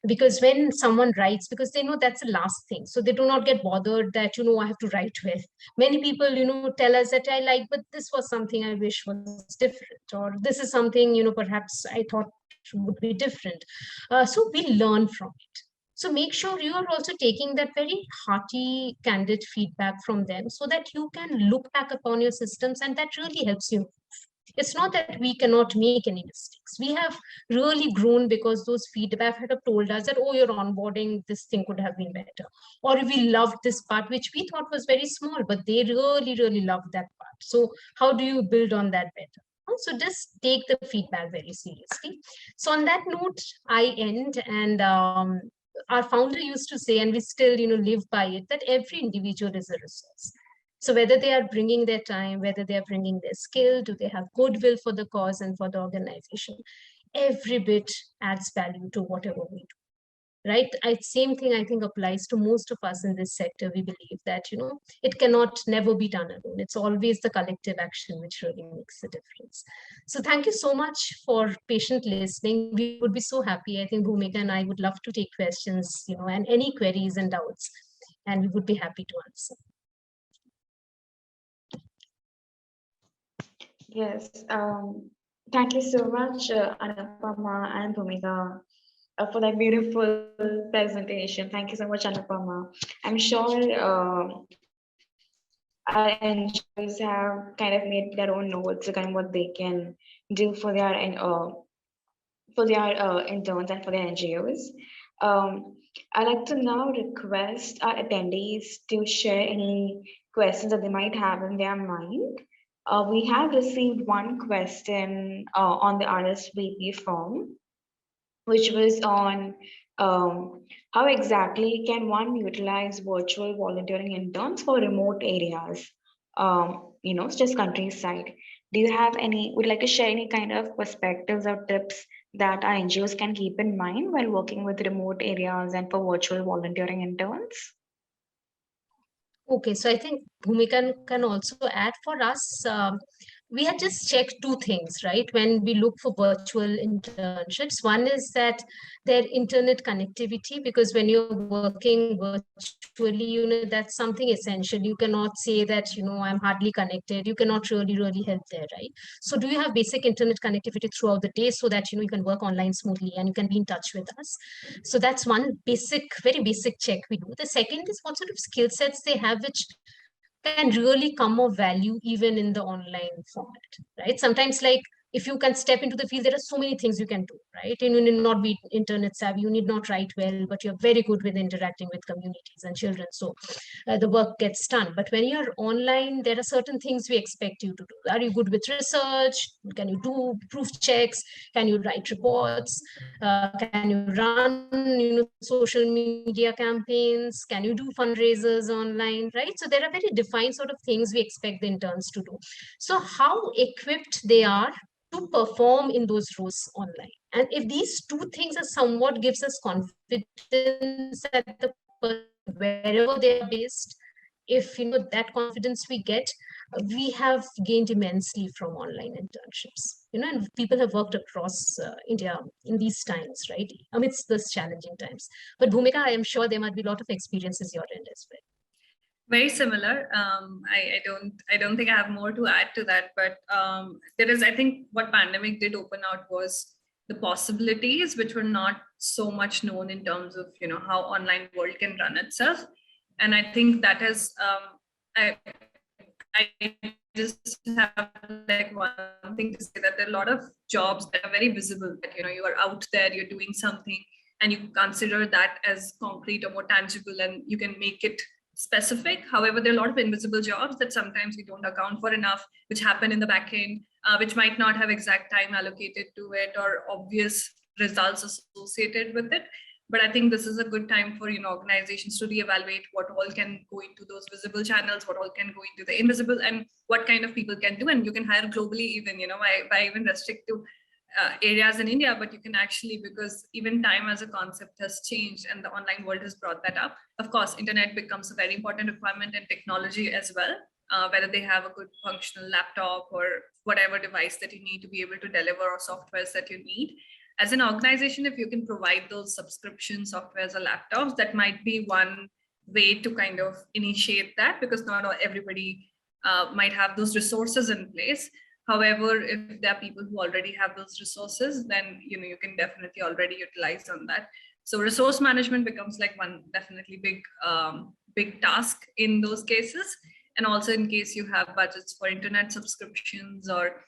Because when someone writes, because they know that's the last thing, so they do not get bothered that, I have to write well. Many people, tell us that I like, but this was something I wish was different, or this is something, perhaps I thought would be different. So we learn from it. So make sure you are also taking that very hearty, candid feedback from them, so that you can look back upon your systems, and that really helps you. It's not that we cannot make any mistakes. We have really grown because those feedback have told us that, oh, your onboarding, this thing could have been better. Or we loved this part, which we thought was very small, but they really, really loved that part. So how do you build on that better? So just take the feedback very seriously. So on that note, I end, and our founder used to say, and we still, live by it, that every individual is a resource. So whether they are bringing their time, whether they are bringing their skill, do they have goodwill for the cause and for the organization, every bit adds value to whatever we do, right? Same thing I think applies to most of us in this sector. We believe that, it cannot never be done alone. It's always the collective action which really makes the difference. So thank you so much for patient listening. We would be so happy. I think Bhumika and I would love to take questions, and any queries and doubts, and we would be happy to answer. Yes, thank you so much, Anupama and Bhumika, for that beautiful presentation. Thank you so much, Anupama. I'm sure our NGOs have kind of made their own notes regarding what they can do for their interns and for their NGOs. Um, I'd like to now request our attendees to share any questions that they might have in their mind. We have received one question on the RSVP form, which was on how exactly can one utilize virtual volunteering interns for remote areas, just countryside. Do you have any, would you like to share any kind of perspectives or tips that our NGOs can keep in mind while working with remote areas and for virtual volunteering interns? Okay, so I think Bhumika can also add for us. We had just checked two things, right? When we look for virtual internships, one is that their internet connectivity, because when you're working virtually, that's something essential. You cannot say that, I'm hardly connected. You cannot really help there, right? So do you have basic internet connectivity throughout the day so that, you can work online smoothly and you can be in touch with us? So that's one very basic check we do. The second is what sort of skill sets they have, which can really come of value even in the online format, right? Sometimes, like, if you can step into the field, there are so many things you can do, right? And you need not be internet savvy, you need not write well, but you're very good with interacting with communities and children. So the work gets done. But when you're online, there are certain things we expect you to do. Are you good with research? Can you do proof checks? Can you write reports? Can you run, social media campaigns? Can you do fundraisers online, right? So there are very defined sort of things we expect the interns to do. So how equipped they are to perform in those roles online. And if these two things are somewhat gives us confidence that the person, wherever they are based, if that confidence we get, we have gained immensely from online internships. And people have worked across India in these times, right? Amidst these challenging times. But Bhumika, I am sure there might be a lot of experiences your end as well. Very similar. I don't think I have more to add to that, but there is, I think what pandemic did open out was the possibilities which were not so much known in terms of, how online world can run itself. And I think that is, I just have like one thing to say, that there are a lot of jobs that are very visible, that, you are out there, you're doing something, and you consider that as concrete or more tangible, and you can make it specific. However, there are a lot of invisible jobs that sometimes we don't account for enough, which happen in the back end, which might not have exact time allocated to it or obvious results associated with it. But I think this is a good time for organizations to reevaluate what all can go into those visible channels, what all can go into the invisible, and what kind of people can do. And you can hire globally, even by even restrict to areas in India, but you can actually, because even time as a concept has changed and the online world has brought that up. Of course, internet becomes a very important requirement, and technology as well, whether they have a good functional laptop or whatever device that you need to be able to deliver, or softwares that you need. As an organization, if you can provide those subscription softwares or laptops, that might be one way to kind of initiate that, because not everybody might have those resources in place. However, if there are people who already have those resources, then you can definitely already utilize on that. So resource management becomes like one definitely big task in those cases. And also, in case you have budgets for internet subscriptions or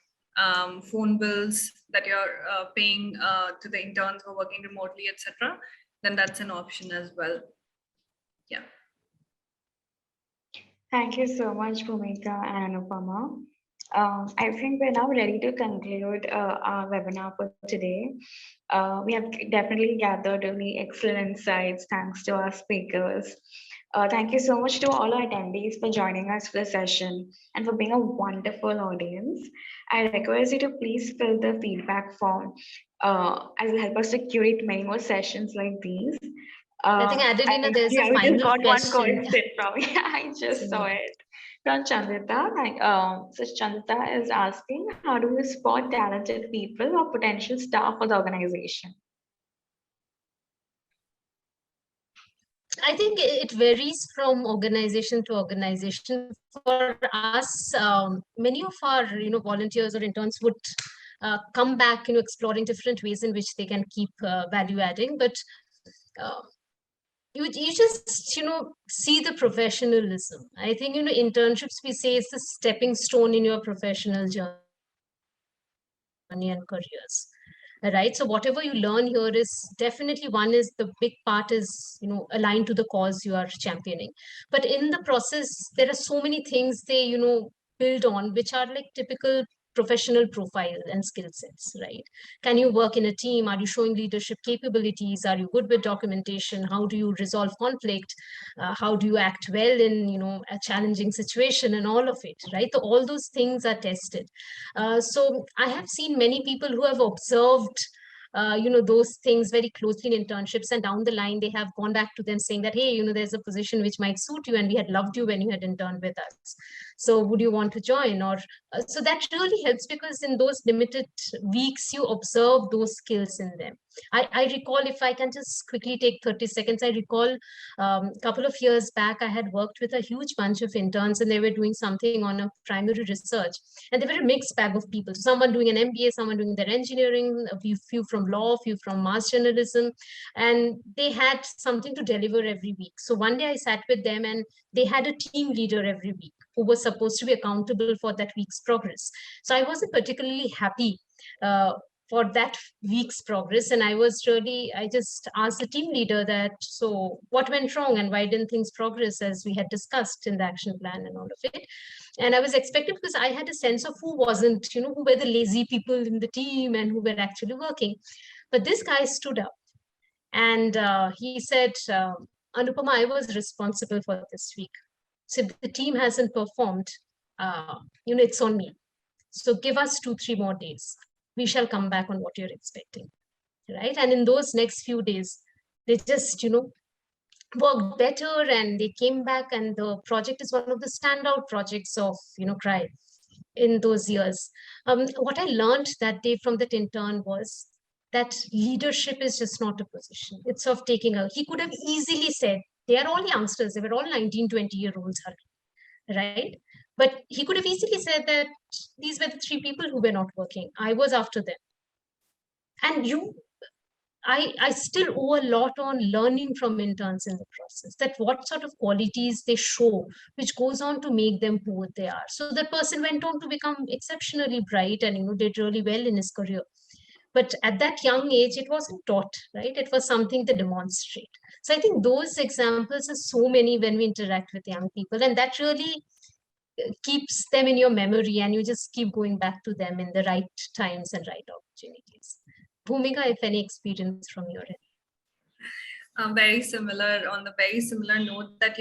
phone bills that you're paying to the interns who are working remotely, etc., then that's an option as well. Yeah. Thank you so much, Bhumika and Anupama. I think we're now ready to conclude our webinar for today. We have definitely gathered really excellent insights thanks to our speakers. Thank you so much to all our attendees for joining us for the session and for being a wonderful audience. I request you to please fill the feedback form as it help us to curate many more sessions like these. I think, Adelina, there's a we just final got one question. question from I just saw it from Chandrita. So Chandrita is asking, how do you spot talented people or potential staff for the organization? I think it varies from organization to organization. For us, many of our volunteers or interns would come back, exploring different ways in which they can keep value adding. But uh, you just see the professionalism. I think internships, we say, is the stepping stone in your professional journey and careers, right? So whatever you learn here is definitely, one is the big part is aligned to the cause you are championing, but in the process there are so many things they build on, which are like typical professional profile and skill sets, right? Can you work in a team? Are you showing leadership capabilities? Are you good with documentation? How do you resolve conflict? How do you act well in a challenging situation, and all of it, right? So all those things are tested. So I have seen many people who have observed those things very closely in internships, and down the line they have gone back to them saying that, hey, there's a position which might suit you, and we had loved you when you had interned with us, so would you want to join? Or so that really helps, because in those limited weeks you observe those skills in them. I recall, if I can just quickly take 30 seconds, I recall a couple of years back I had worked with a huge bunch of interns, and they were doing something on a primary research, and they were a mixed bag of people. Someone doing an MBA, someone doing their engineering, a few from law, a few from mass journalism, and they had something to deliver every week. So one day I sat with them, and they had a team leader every week who was supposed to be accountable for that week's progress. So I wasn't particularly happy for that week's progress, and I just asked the team leader that, so what went wrong and why didn't things progress as we had discussed in the action plan and all of it. And I was expected, because I had a sense of who wasn't, who were the lazy people in the team and who were actually working. But this guy stood up, and he said, Anupama, I was responsible for this week. So if the team hasn't performed, it's on me. So give us 2-3 more days. We shall come back on what you're expecting, right? And in those next few days, they just, worked better, and they came back, and the project is one of the standout projects of, CRY in those years. What I learned that day from that intern was that leadership is just not a position. It's of taking a, he could have easily said, they are all youngsters, they were all 19, 20-year-olds, right? But he could have easily said that these were the 3 people who were not working. I was after them. And I still owe a lot on learning from interns in the process, that what sort of qualities they show, which goes on to make them who they are. So that person went on to become exceptionally bright and did really well in his career. But at that young age, it wasn't taught, right? It was something to demonstrate. So I think those examples are so many when we interact with young people, and that really keeps them in your memory, and you just keep going back to them in the right times and right opportunities. Bhumika, if any experience from your end? Very similar, on the very similar note that,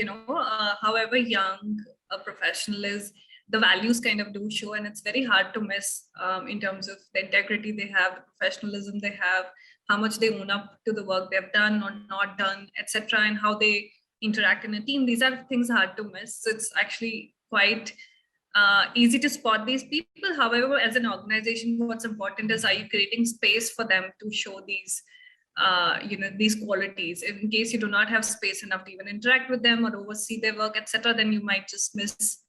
however young a professional is, the values kind of do show, and it's very hard to miss in terms of the integrity they have, the professionalism they have, how much they own up to the work they've done or not done, etc., and how they interact in a team. These are things hard to miss. So it's actually quite easy to spot these people. However, as an organization, what's important is, are you creating space for them to show these these qualities? In case you do not have space enough to even interact with them or oversee their work, etc., then you might just miss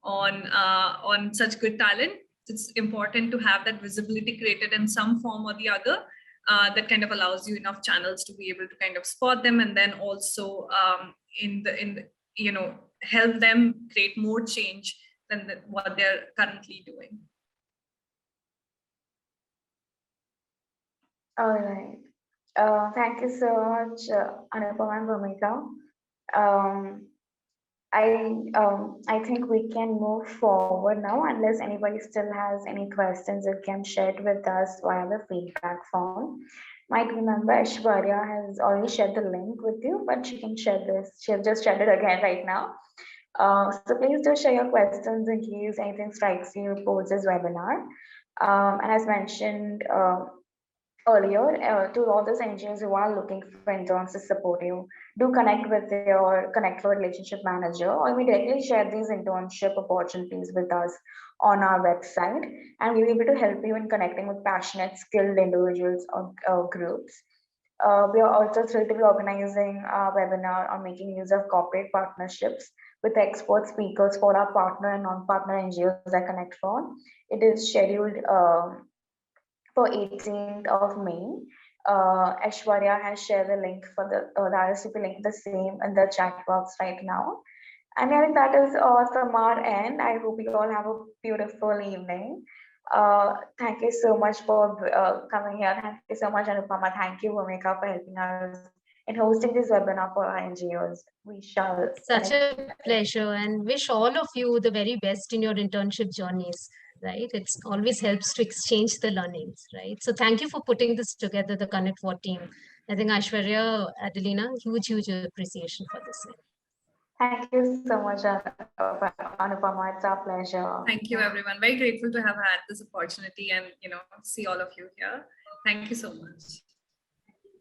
on such good talent. It's important to have that visibility created in some form or the other, that kind of allows you enough channels to be able to kind of spot them, and then also help them create more change than what they're currently doing. All right. Thank you so much, Anupama and Bhumika. I think we can move forward now, unless anybody still has any questions you can share it with us via the feedback form. Might remember Aishwarya has already shared the link with you, but she can share this. She has just shared it again right now. So please do share your questions in case anything strikes you post this webinar. And as mentioned earlier, to all those NGOs who are looking for interns to support you, do connect with your ConnectFor relationship manager, or we directly share these internship opportunities with us on our website, and we'll be able to help you in connecting with passionate, skilled individuals or groups. We are also thrilled to be organizing a webinar on making use of corporate partnerships with expert speakers for our partner and non-partner NGOs at ConnectFor. It is scheduled for 18th of May. Aishwarya has shared the link for the RSVP link, the same in the chat box right now. And I think that is all from our end. I hope you all have a beautiful evening. Thank you so much for coming here. Thank you so much, Anupama. Thank you, Bhumika, for helping us in hosting this webinar for our NGOs. We shall Such a pleasure, and wish all of you the very best in your internship journeys, right? It's always helps to exchange the learnings, right? So thank you for putting this together, the ConnectFor team. I think Aishwarya, Adelina, huge appreciation for this. Thank you so much, Anupama. It's our pleasure. Thank you, everyone. Very grateful to have had this opportunity and see all of you here. Thank you so much.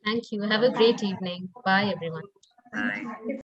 Thank you. Have a great evening. Bye, everyone. Bye.